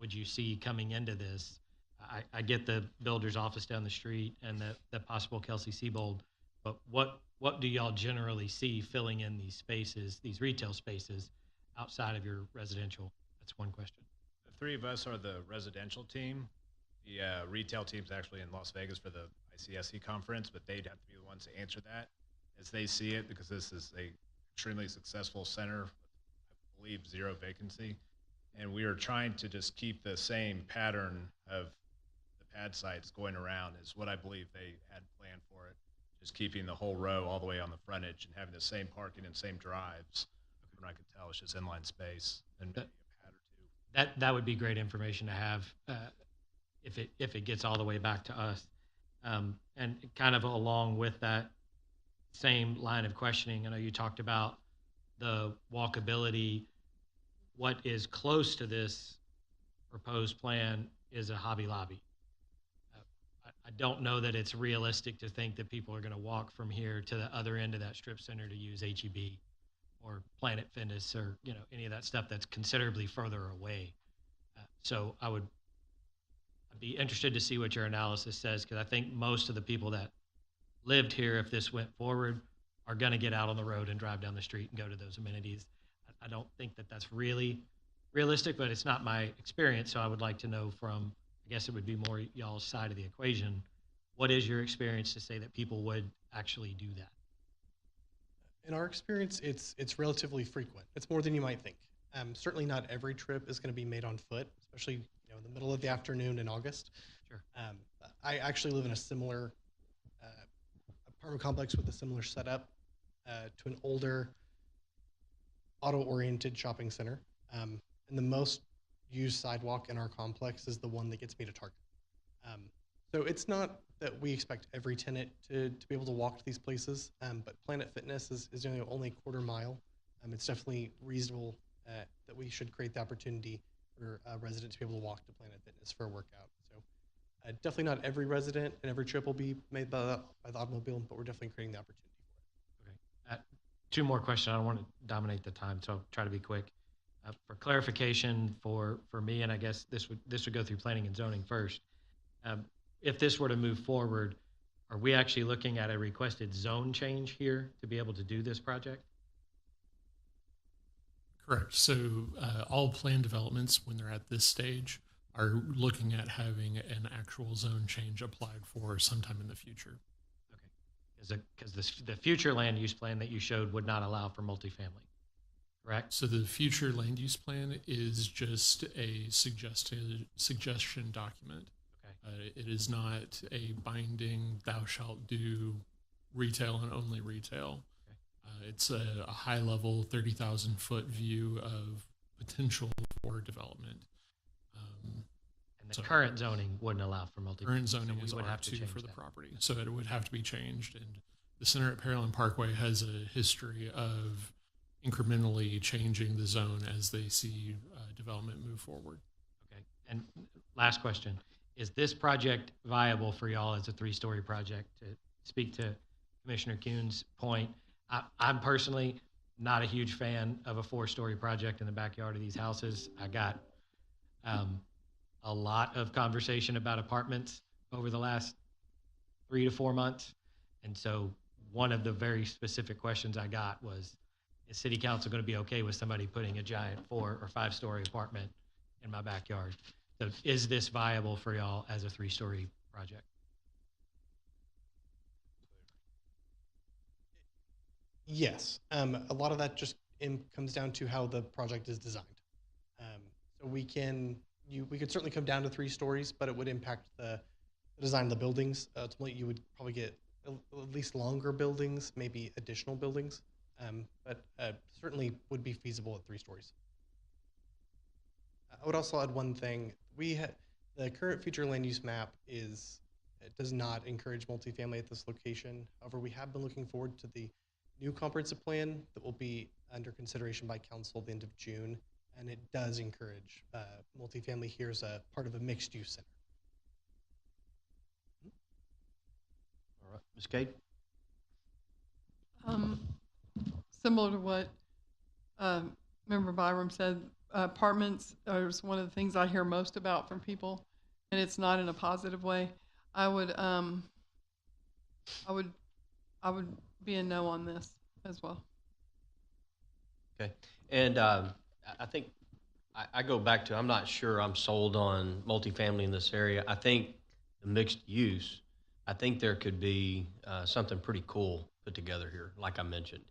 S16: would you see coming into this? I get the builder's office down the street and the possible Kelsey-Seybold, but what do y'all generally see filling in these spaces, these retail spaces outside of your residential? That's one question.
S5: The three of us are the residential team. The retail team's actually in Las Vegas for the ICSC conference, but they'd have to be the ones to answer that as they see it, because this is a extremely successful center, I believe 0 vacancy. And we are trying to just keep the same pattern of the pad sites going around is what I believe they had planned for it. Just keeping the whole row all the way on the frontage and having the same parking and same drives. From what I could tell, it's just inline space and maybe a pad or two.
S16: That would be great information to have if it gets all the way back to us. And kind of along with that same line of questioning, I know you talked about the walkability. What is close to this proposed plan is a Hobby Lobby. I don't know that it's realistic to think that people are going to walk from here to the other end of that strip center to use HEB or Planet Fitness or any of that stuff that's considerably further away. So I'd be interested to see what your analysis says, because I think most of the people that lived here, if this went forward, are going to get out on the road and drive down the street and go to those amenities. I don't think that that's really realistic, but it's not my experience. So I would like to know from, I guess it would be more y'all's side of the equation. What is your experience to say that people would actually do that?
S4: In our experience, it's relatively frequent. It's more than you might think. Certainly not every trip is going to be made on foot, especially in the middle of the afternoon in August.
S16: Sure.
S4: I actually live in a similar apartment complex with a similar setup to an older auto-oriented shopping center. And the most used sidewalk in our complex is the one that gets me to Target. So it's not that we expect every tenant to be able to walk to these places, but Planet Fitness is only a quarter mile. It's definitely reasonable that we should create the opportunity for residents to be able to walk to Planet Fitness for a workout. So definitely not every resident and every trip will be made by the automobile, but we're definitely creating the opportunity for it.
S16: Okay. Two more questions. I don't want to dominate the time, so I'll try to be quick. For clarification for me, and I guess this would go through planning and zoning first. If this were to move forward, are we actually looking at a requested zone change here to be able to do this project?
S3: Correct. So all planned developments, when they're at this stage, are looking at having an actual zone change applied for sometime in the future.
S16: Okay. Because the future land use plan that you showed would not allow for multifamily, correct?
S3: So the future land use plan is just a suggestion document. Okay. It is not a binding, thou shalt do retail and only retail. It's a high-level 30,000-foot view of potential for development.
S16: And the current zoning wouldn't allow for multi.
S3: Current zoning
S16: so
S3: is
S16: would have to
S3: R2
S16: change
S3: for the
S16: that.
S3: property, so it would have to be changed. And the center at Pearland Parkway has a history of incrementally changing the zone as they see development move forward.
S16: Okay. And last question: is this project viable for y'all as a 3-story project? To speak to Commissioner Kuhn's point, I'm personally not a huge fan of a 4-story project in the backyard of these houses. I got a lot of conversation about apartments over the last 3 to 4 months. And so one of the very specific questions I got was, is City Council going to be okay with somebody putting a giant 4 or 5-story apartment in my backyard? So is this viable for y'all as a 3-story project?
S4: Yes. A lot of that just comes down to how the project is designed. So we could certainly come down to 3 stories, but it would impact the design of the buildings. Ultimately, you would probably get at least longer buildings, maybe additional buildings, but certainly would be feasible at 3 stories. I would also add one thing. The current future land use map does not encourage multifamily at this location. However, we have been looking forward to the new comprehensive plan that will be under consideration by council at the end of June, and it does encourage multifamily here as a part of a mixed-use center.
S1: All right, Ms. Cade?
S17: Similar to what Member Byram said, apartments is one of the things I hear most about from people, and it's not in a positive way. I would be a no on this as well.
S1: Okay. And I think I go back to, I'm not sure I'm sold on multifamily in this area. I think the mixed use, I think there could be something pretty cool put together here, like I mentioned.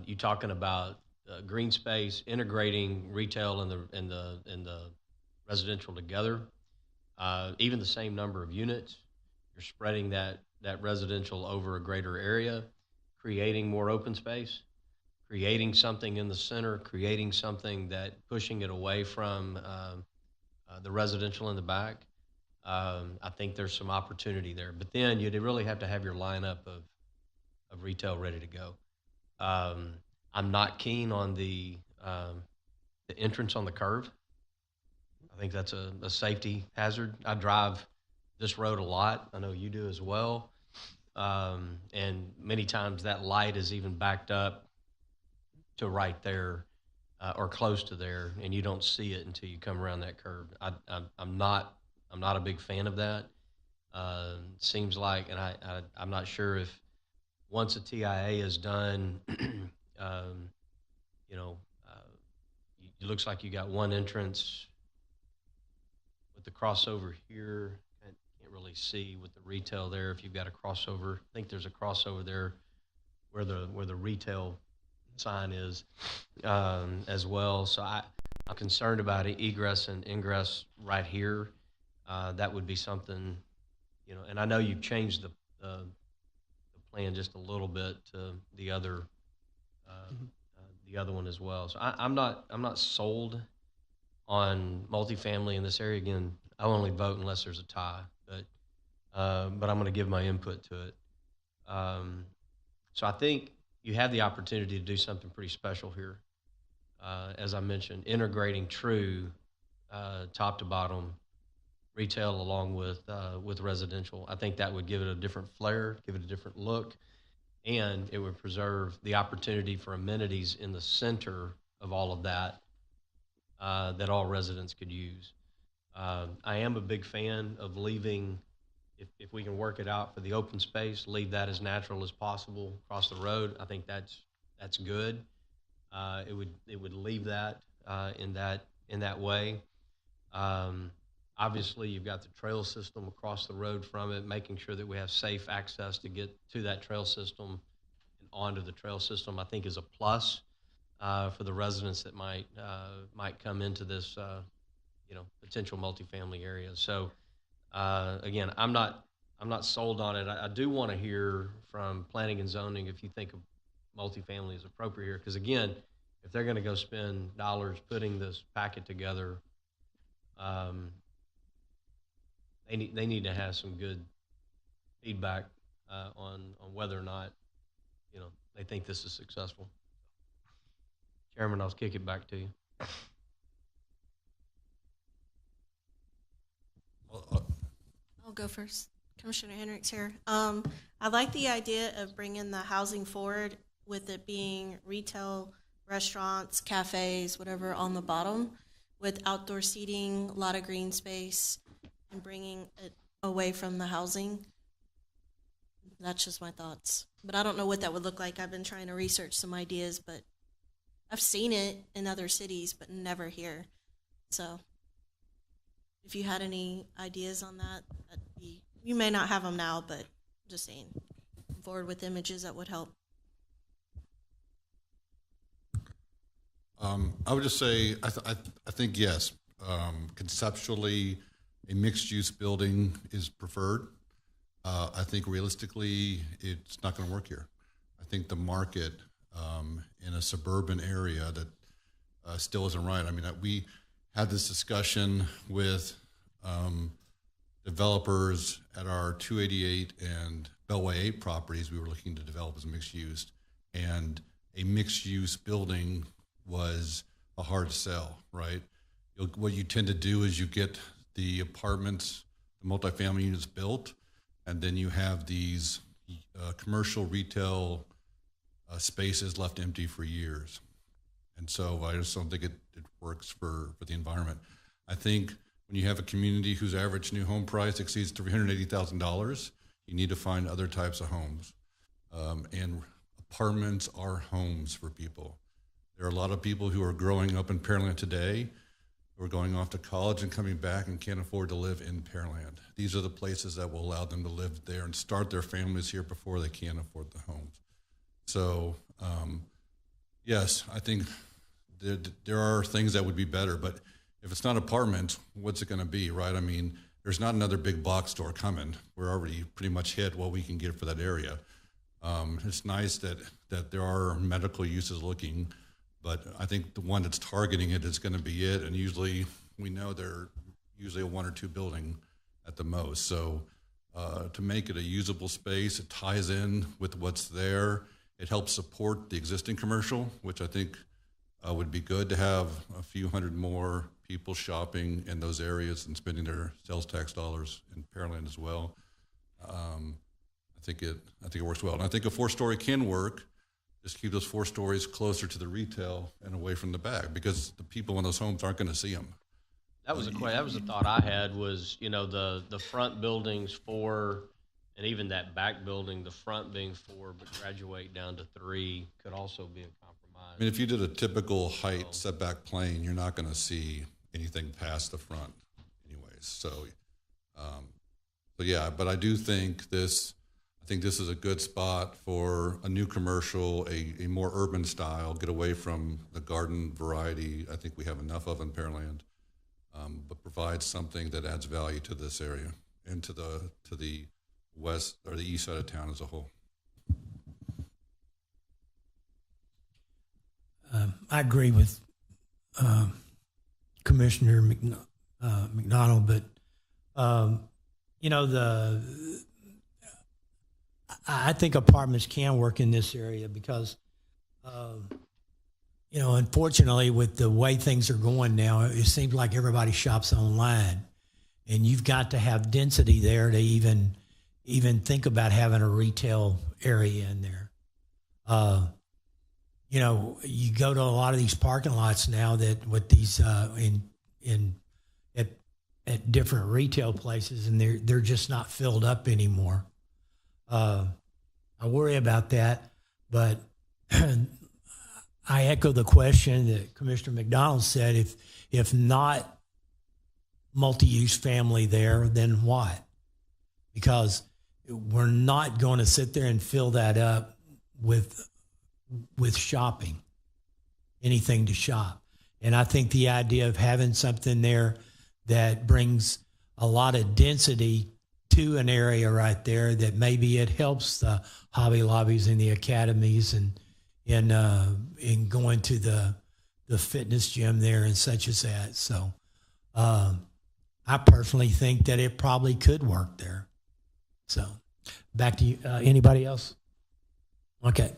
S1: You talking about green space, integrating retail and the residential together, even the same number of units. You're spreading that residential over a greater area, creating more open space, creating something in the center, creating something that pushing it away from the residential in the back. I think there's some opportunity there, but then you'd really have to have your lineup of retail ready to go. I'm not keen on the entrance on the curve. I think that's a safety hazard. I drive this road a lot. I know you do as well. And many times that light is even backed up to right there or close to there, and you don't see it until you come around that curve. I'm not a big fan of that. Seems like, and I'm not sure if once a TIA is done, it looks like you got one entrance with the crossover here. I can't really see with the retail there if you've got a crossover. I think there's a crossover there where the retail sign is as well. So I'm concerned about egress and ingress right here. That would be something, and I know you've changed the plan just a little bit to the other one as well. So I'm not sold on multifamily in this area. Again, I only vote unless there's a tie, but I'm going to give my input to it. So I think you have the opportunity to do something pretty special here. As I mentioned, integrating true top to bottom retail along with residential. I think that would give it a different flair, give it a different look, and it would preserve the opportunity for amenities in the center of all of that that all residents could use. I am a big fan of leaving, if we can work it out for the open space, leave that as natural as possible across the road. I think that's good. It would leave that in that way. Obviously, you've got the trail system across the road from it, making sure that we have safe access to get to that trail system and onto the trail system, I think is a plus for the residents that might come into this, potential multifamily area. So, again, I'm not sold on it. I do want to hear from planning and zoning if you think of multifamily is appropriate here, because again, if they're going to go spend dollars putting this packet together, they need to have some good feedback on whether or not they think this is successful. Chairman, I'll kick it back to you.
S11: I'll go first. Commissioner Hendricks here. I like the idea of bringing the housing forward with it being retail, restaurants, cafes, whatever on the bottom, with outdoor seating, a lot of green space, and bringing it away from the housing. That's just my thoughts. But I don't know what that would look like. I've been trying to research some ideas, but I've seen it in other cities, but never here. So if you had any ideas on that, you may not have them now, but just saying, forward with images that would help.
S13: I would just say, I think yes, conceptually, a mixed-use building is preferred. I think realistically, it's not going to work here. I think the market in a suburban area that still isn't right. I mean, we had this discussion with developers at our 288 and Beltway 8 properties we were looking to develop as mixed use, and a mixed-use building was a hard sell, right? What you tend to do is you get the apartments, the multifamily units built, and then you have these commercial retail spaces left empty for years. And so I just don't think it works for the environment. I think when you have a community whose average new home price exceeds $380,000, you need to find other types of homes. And apartments are homes for people. There are a lot of people who are growing up in Pearland today who are going off to college and coming back and can't afford to live in Pearland. These are the places that will allow them to live there and start their families here before they can afford the homes. So, yes, I think there are things that would be better, but if it's not apartments, what's it going to be, right? I mean, there's not another big box store coming. We're already pretty much hit what we can get for that area. It's nice that there are medical uses looking, but I think the one that's targeting it is going to be it. And usually we know they're usually a 1 or 2 building at the most. So to make it a usable space, it ties in with what's there. It helps support the existing commercial, which I think would be good to have a few hundred more people shopping in those areas and spending their sales tax dollars in Pearland as well. I think it works well. And I think a 4-story can work. Just keep those 4 stories closer to the retail and away from the back, because the people in those homes aren't going to see them.
S1: That was a thought I had was, the front buildings 4, and even that back building, the front being 4, but graduate down to 3 could also be a compromise.
S13: I mean, if you did a typical height setback plane, you're not going to see anything past the front anyways. So yeah, but I do think this is a good spot for a new commercial, a more urban style, get away from the garden variety I think we have enough of in Pearland, but provide something that adds value to this area and to the west or the east side of town as a whole.
S2: I agree with Commissioner McDonald, but I think apartments can work in this area because, unfortunately, with the way things are going now, it seems like everybody shops online, and you've got to have density there to even think about having a retail area in there. You go to a lot of these parking lots now that with these at different retail places, and they're just not filled up anymore. I worry about that, but I echo the question that Commissioner McDonald said: if not multi-use family there, then what? Because we're not going to sit there and fill that up with shopping, anything to shop. And I think the idea of having something there that brings a lot of density to an area right there, that maybe it helps the Hobby Lobbies and the academies and in going to the fitness gym there and such as that. So I personally think that it probably could work there. So back to you. Anybody else? Okay.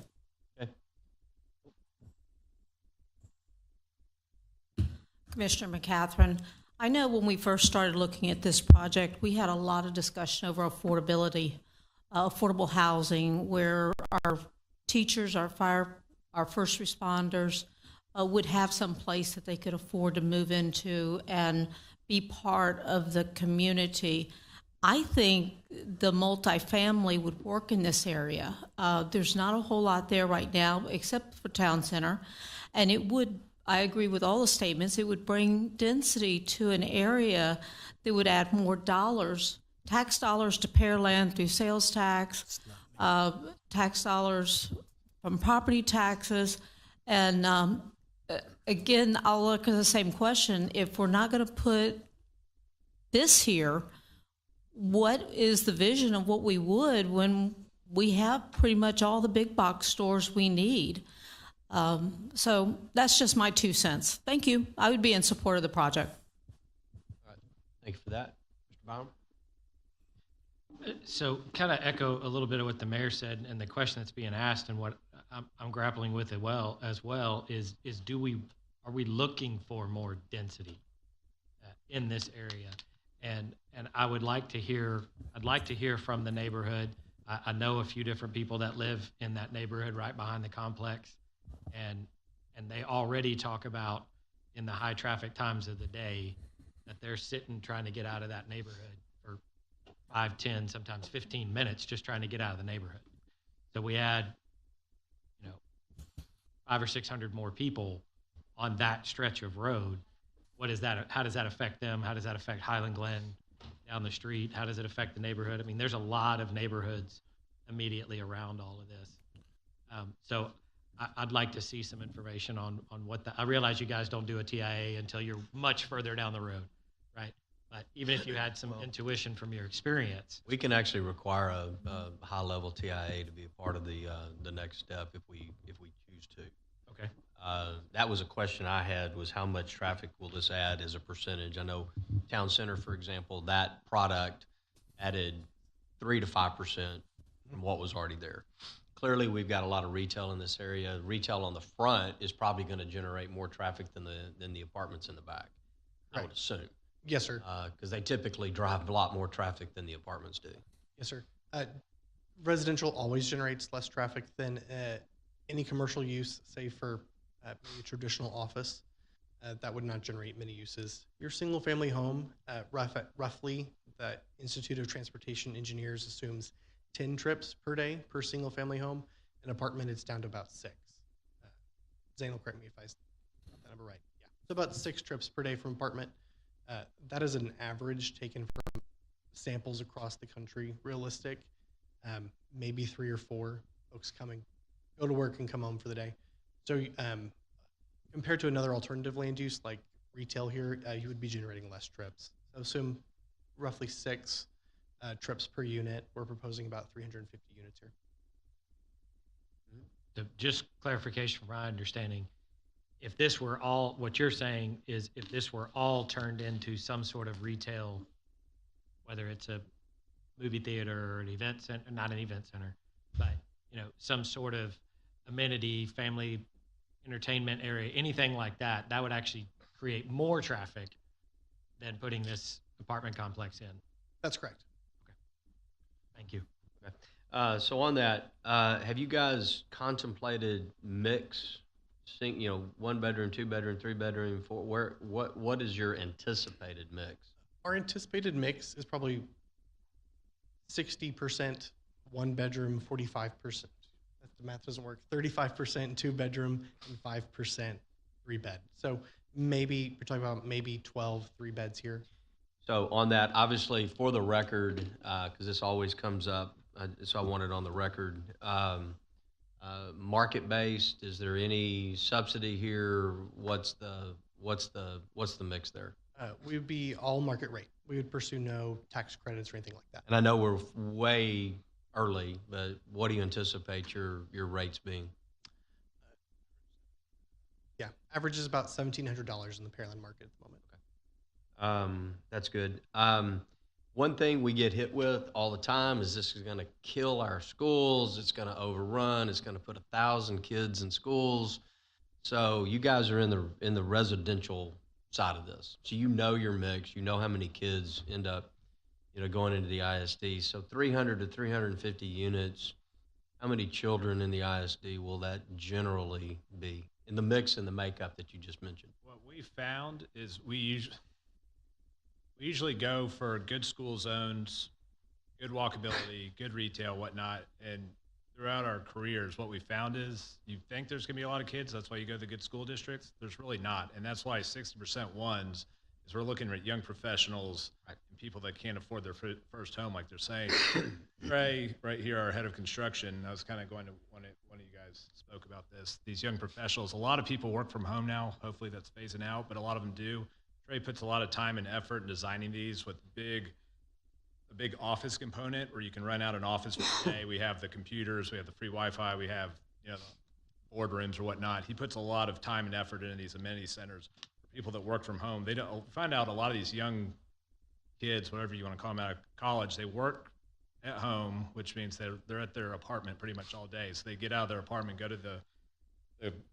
S18: Commissioner McCatherine, I know when we first started looking at this project, we had a lot of discussion over affordability, affordable housing, where our teachers, our first responders would have some place that they could afford to move into and be part of the community. I think the multifamily would work in this area. There's not a whole lot there right now, except for Town Center, and it would, I agree with all the statements, it would bring density to an area that would add more dollars, tax dollars to Pearland through sales tax, tax dollars from property taxes. And again, I'll look at the same question. If we're not going to put this here, what is the vision of what we would when we have pretty much all the big box stores we need? So that's just my 2 cents. Thank you. I would be in support of the project.
S1: All right. Thank you for that. Mr. Baum?
S16: So kind of echo a little bit of what the mayor said, and the question that's being asked and what I'm grappling with as well is are we looking for more density in this area? And I would like to hear, from the neighborhood. I know a few different people that live in that neighborhood right behind the complex, and and they already talk about in the high traffic times of the day that they're sitting trying to get out of that neighborhood for 5, 10, sometimes 15 minutes just trying to get out of the neighborhood. So we add, 500 or 600 more people on that stretch of road. What is that? How does that affect them? How does that affect Highland Glen down the street? How does it affect the neighborhood? I mean, there's a lot of neighborhoods immediately around all of this. So I'd like to see some information on what I realize you guys don't do a TIA until you're much further down the road, right? But even if you had some intuition from your experience.
S1: We can actually require a high-level TIA to be a part of the next step if we choose to.
S16: Okay.
S1: That was a question I had, was how much traffic will this add as a percentage? I know Town Center, for example, that product added 3 to 5% from what was already there. Clearly, we've got a lot of retail in this area. Retail on the front is probably going to generate more traffic than the apartments in the back, I would assume.
S4: Yes, sir.
S1: Because they typically drive a lot more traffic than the apartments do.
S4: Yes, sir. Residential always generates less traffic than any commercial use, say for maybe a traditional office. That would not generate many uses. Your single-family home, roughly, the Institute of Transportation Engineers assumes 10 trips per day per single-family home. An apartment, it's down to about 6. Zayne will correct me if I got that number right. Yeah, so about 6 trips per day from apartment. That is an average taken from samples across the country, realistic. Maybe 3 or 4 folks go to work and come home for the day. So compared to another alternative land use like retail here, you would be generating less trips. So assume roughly 6 trips per unit. We're proposing about 350 units here.
S16: Just clarification from my understanding, if this were all, what you're saying is if this were all turned into some sort of retail, whether it's a movie theater or an event center, not an event center, but some sort of amenity, family entertainment area, anything like that, that would actually create more traffic than putting this apartment complex in.
S4: That's correct.
S16: Okay. Thank you.
S1: Okay. So on that, have you guys contemplated mix, 1 bedroom, 2 bedroom, 3 bedroom, 4? What is your anticipated mix?
S4: Our anticipated mix is probably 60% 1 bedroom, 45%. The math doesn't work. 35% 2 bedroom and 5% 3 bed. So maybe we're talking about maybe 12 3 beds here.
S1: So on that, obviously for the record, because this always comes up, so I want it on the record. Market based, is there any subsidy here? What's the mix there?
S4: We would be all market rate. We would pursue no tax credits or anything like that.
S1: And I know we're way early, but what do you anticipate your rates being?
S4: Yeah, average is about $1,700 in the Pearland market at the moment.
S1: That's good. One thing we get hit with all the time is this is going to kill our schools. It's going to overrun. It's going to put 1,000 kids in schools. So you guys are in the residential side of this. So you know your mix. You know how many kids end up going into the ISD. So 300 to 350 units, how many children in the ISD will that generally be in the mix and the makeup that you just mentioned?
S5: What we found is we usually go for good school zones, good walkability, good retail, whatnot. And throughout our careers, what we found is you think there's going to be a lot of kids. That's why you go to the good school districts. There's really not. And that's why 60% ones is we're looking at young professionals and people that can't afford their first home, like they're saying. Trey, right here, our head of construction, I was kind of going to one of you guys spoke about this. These young professionals, a lot of people work from home now. Hopefully that's phasing out, but a lot of them do. Trey puts a lot of time and effort in designing these with a big office component where you can rent out an office for the day. We have the computers, we have the free Wi-Fi, we have the boardrooms or whatnot. He puts a lot of time and effort into these amenity centers for people that work from home. They don't find out a lot of these young kids, whatever you want to call them, out of college, they work at home, which means they're at their apartment pretty much all day. So they get out of their apartment, go to the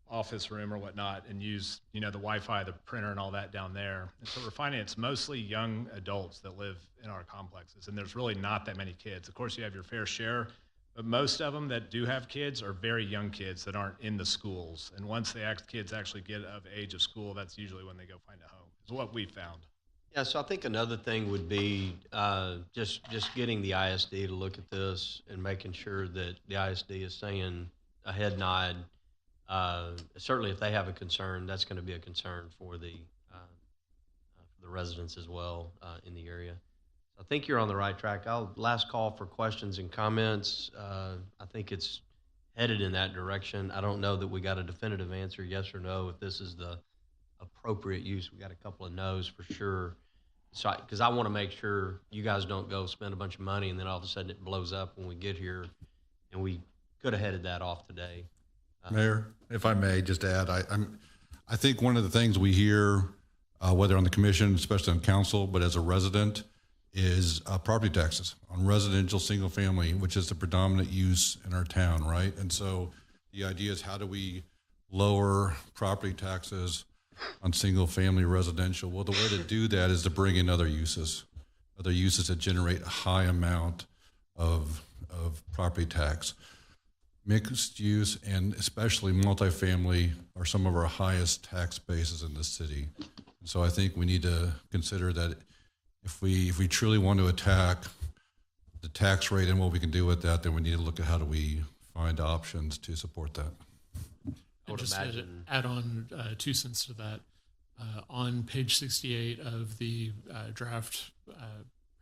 S5: office room or whatnot, and use the Wi-Fi, the printer, and all that down there. And so we're finding it's mostly young adults that live in our complexes, and there's really not that many kids. Of course, you have your fair share, But most of them that do have kids are very young kids that aren't in the schools. And once the kids actually get of age of school, that's usually when they go find a home, is what we found.
S1: Yeah, so I think another thing would be just getting the ISD to look at this and making sure that the ISD is saying a head nod. Certainly, if they have a concern, that's going to be a concern for the residents as well in the area. I think you're on the right track. Last call for questions and comments. I think it's headed in that direction. I don't know that we got a definitive answer, yes or no, if this is the appropriate use. We got a couple of no's for sure. So, because I want to make sure you guys don't go spend a bunch of money and then all of a sudden it blows up when we get here, and we could have headed that off today.
S13: Mayor, if I may just add, I think one of the things we hear, whether on the commission, especially on council, but as a resident, is property taxes on residential single family, which is the predominant use in our town, right? And so the idea is, how do we lower property taxes on single family residential? Well, the way to do that is to bring in other uses that generate a high amount of property tax. Mixed use and especially multifamily are some of our highest tax bases in the city. And so I think we need to consider that if we truly want to attack the tax rate and what we can do with that, then we need to look at how do we find options to support that.
S3: And just to add on 2 cents to that, on page 68 of the draft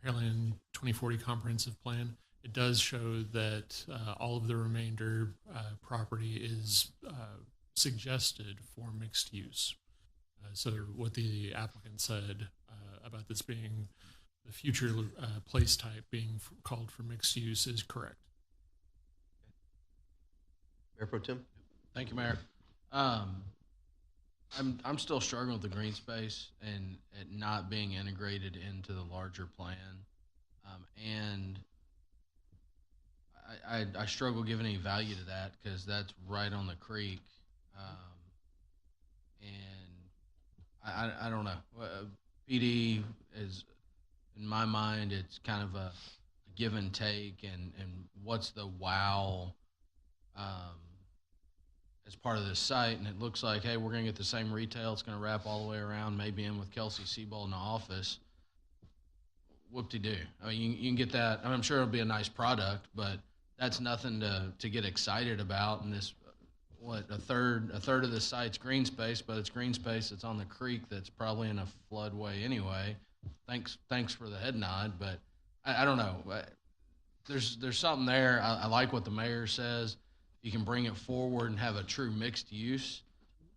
S3: Pearland 2040 comprehensive plan, it does show that all of the remainder property is suggested for mixed use. So what the applicant said about this being the future place type being called for mixed use is correct.
S1: Mayor Pro Tem?
S8: Thank you, Mayor. I'm still struggling with the green space and it not being integrated into the larger plan, and I struggle giving any value to that because that's right on the creek, and I don't know. PD is, in my mind, it's kind of a give and take, and what's the wow as part of this site, and it looks like, hey, we're going to get the same retail. It's going to wrap all the way around, maybe in with Kelsey Seabold in the office. Whoop-de-doo. I mean, you can get that. I mean, I'm sure it'll be a nice product, but that's nothing to get excited about. And this, a third of the site's green space, but it's green space that's on the creek that's probably in a floodway anyway. Thanks for the head nod, but I don't know. There's something there. I like what the mayor says. You can bring it forward and have a true mixed use,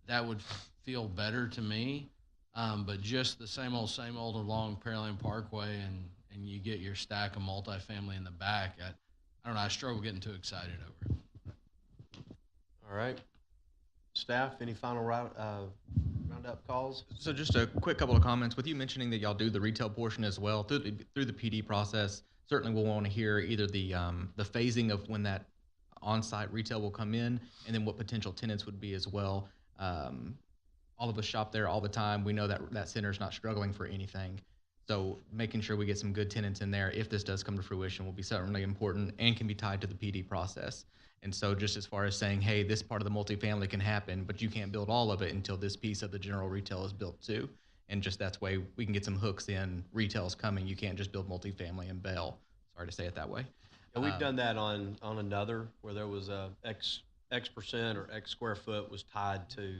S8: that would feel better to me. But just the same old along Pearland Parkway, and you get your stack of multifamily in the back. I don't know. I struggle getting too excited over it.
S1: All right. Staff, any final roundup calls?
S9: So just a quick couple of comments. With you mentioning that y'all do the retail portion as well through the PD process, certainly we'll want to hear either the phasing of when that on-site retail will come in, and then what potential tenants would be as well. All of us shop there all the time. We know that center is not struggling for anything. So making sure we get some good tenants in there, if this does come to fruition, will be certainly important and can be tied to the PD process. And so just as far as saying, hey, this part of the multifamily can happen, but you can't build all of it until this piece of the general retail is built too. And just that's way we can get some hooks in. Retail's coming. You can't just build multifamily in Bell. Sorry to say it that way.
S1: Yeah, we've done that on another where there was a X percent or X square foot was tied to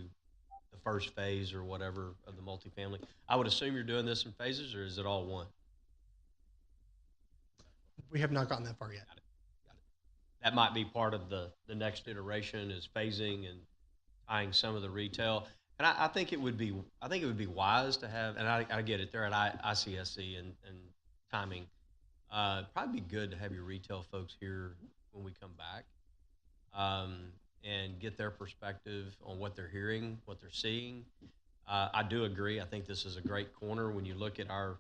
S1: the first phase or whatever of the multifamily. I would assume you're doing this in phases, or is it all one?
S4: We have not gotten that far yet.
S1: Got it. That might be part of the next iteration, is phasing and tying some of the retail. And I think it would be wise to have, and I get it, they're at ICSC and timing. Probably be good to have your retail folks here when we come back, and get their perspective on what they're hearing, what they're seeing. I do agree. I think this is a great corner when you look at our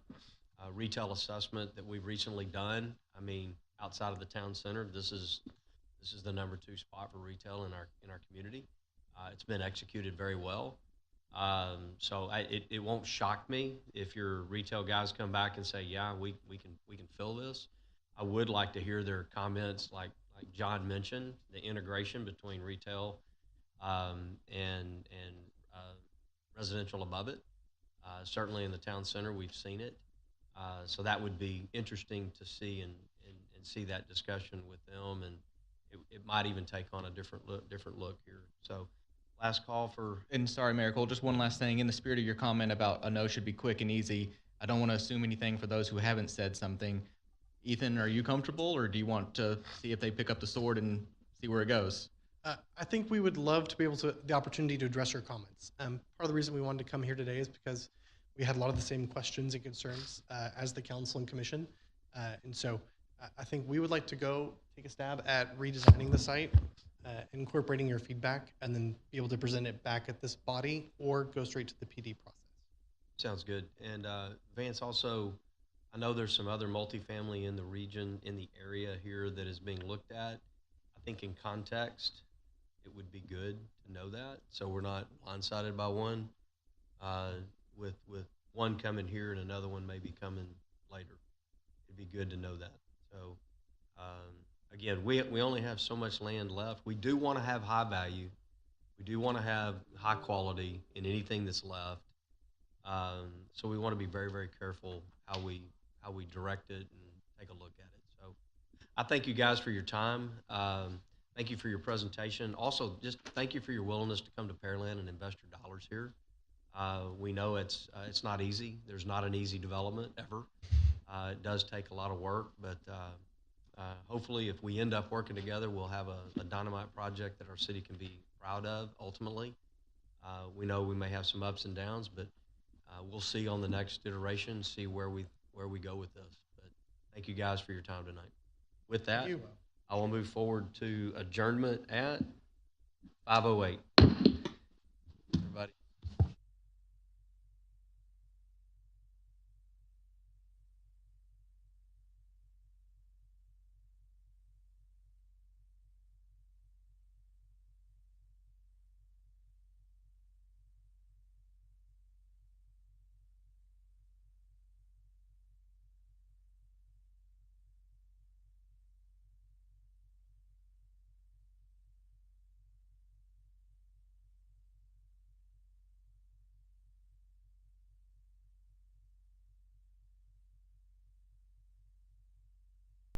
S1: retail assessment that we've recently done. I mean, outside of the town center, this is the number 2 spot for retail in our community. It's been executed very well. So it won't shock me if your retail guys come back and say, yeah, we can fill this. I would like to hear their comments, like like John mentioned, the integration between retail and residential above it. Certainly in the town center, we've seen it. So that would be interesting to see and see that discussion with them, and it might even take on a different look here. So last call for.
S9: And sorry, Mayor Cole, just one last thing. In the spirit of your comment about a no should be quick and easy, I don't want to assume anything for those who haven't said something. Ethan, are you comfortable, or do you want to see if they pick up the sword and see where it goes?
S4: I think we would love to be able to the opportunity to address your comments. Part of the reason we wanted to come here today is because we had a lot of the same questions and concerns as the council and commission, and so I think we would like to go take a stab at redesigning the site, incorporating your feedback, and then be able to present it back at this body or go straight to the PD process.
S1: Sounds good. And Vance, also, I know there's some other multifamily in the region, in the area here that is being looked at. I think in context, it would be good to know that, so we're not blindsided by one. With one coming here and another one maybe coming later, it'd be good to know that. So again, we only have so much land left. We do want to have high value. We do want to have high quality in anything that's left. So we want to be very, very careful how we direct it and take a look at it. So I thank you guys for your time. Thank you for your presentation. Also, just thank you for your willingness to come to Pearland and invest your dollars here. We know it's not easy. There's not an easy development ever. It does take a lot of work, but hopefully if we end up working together, we'll have a dynamite project that our city can be proud of ultimately. We know we may have some ups and downs, but we'll see on the next iteration, see where we go with this. But thank you guys for your time tonight. With that, I will move forward to adjournment at 5:08.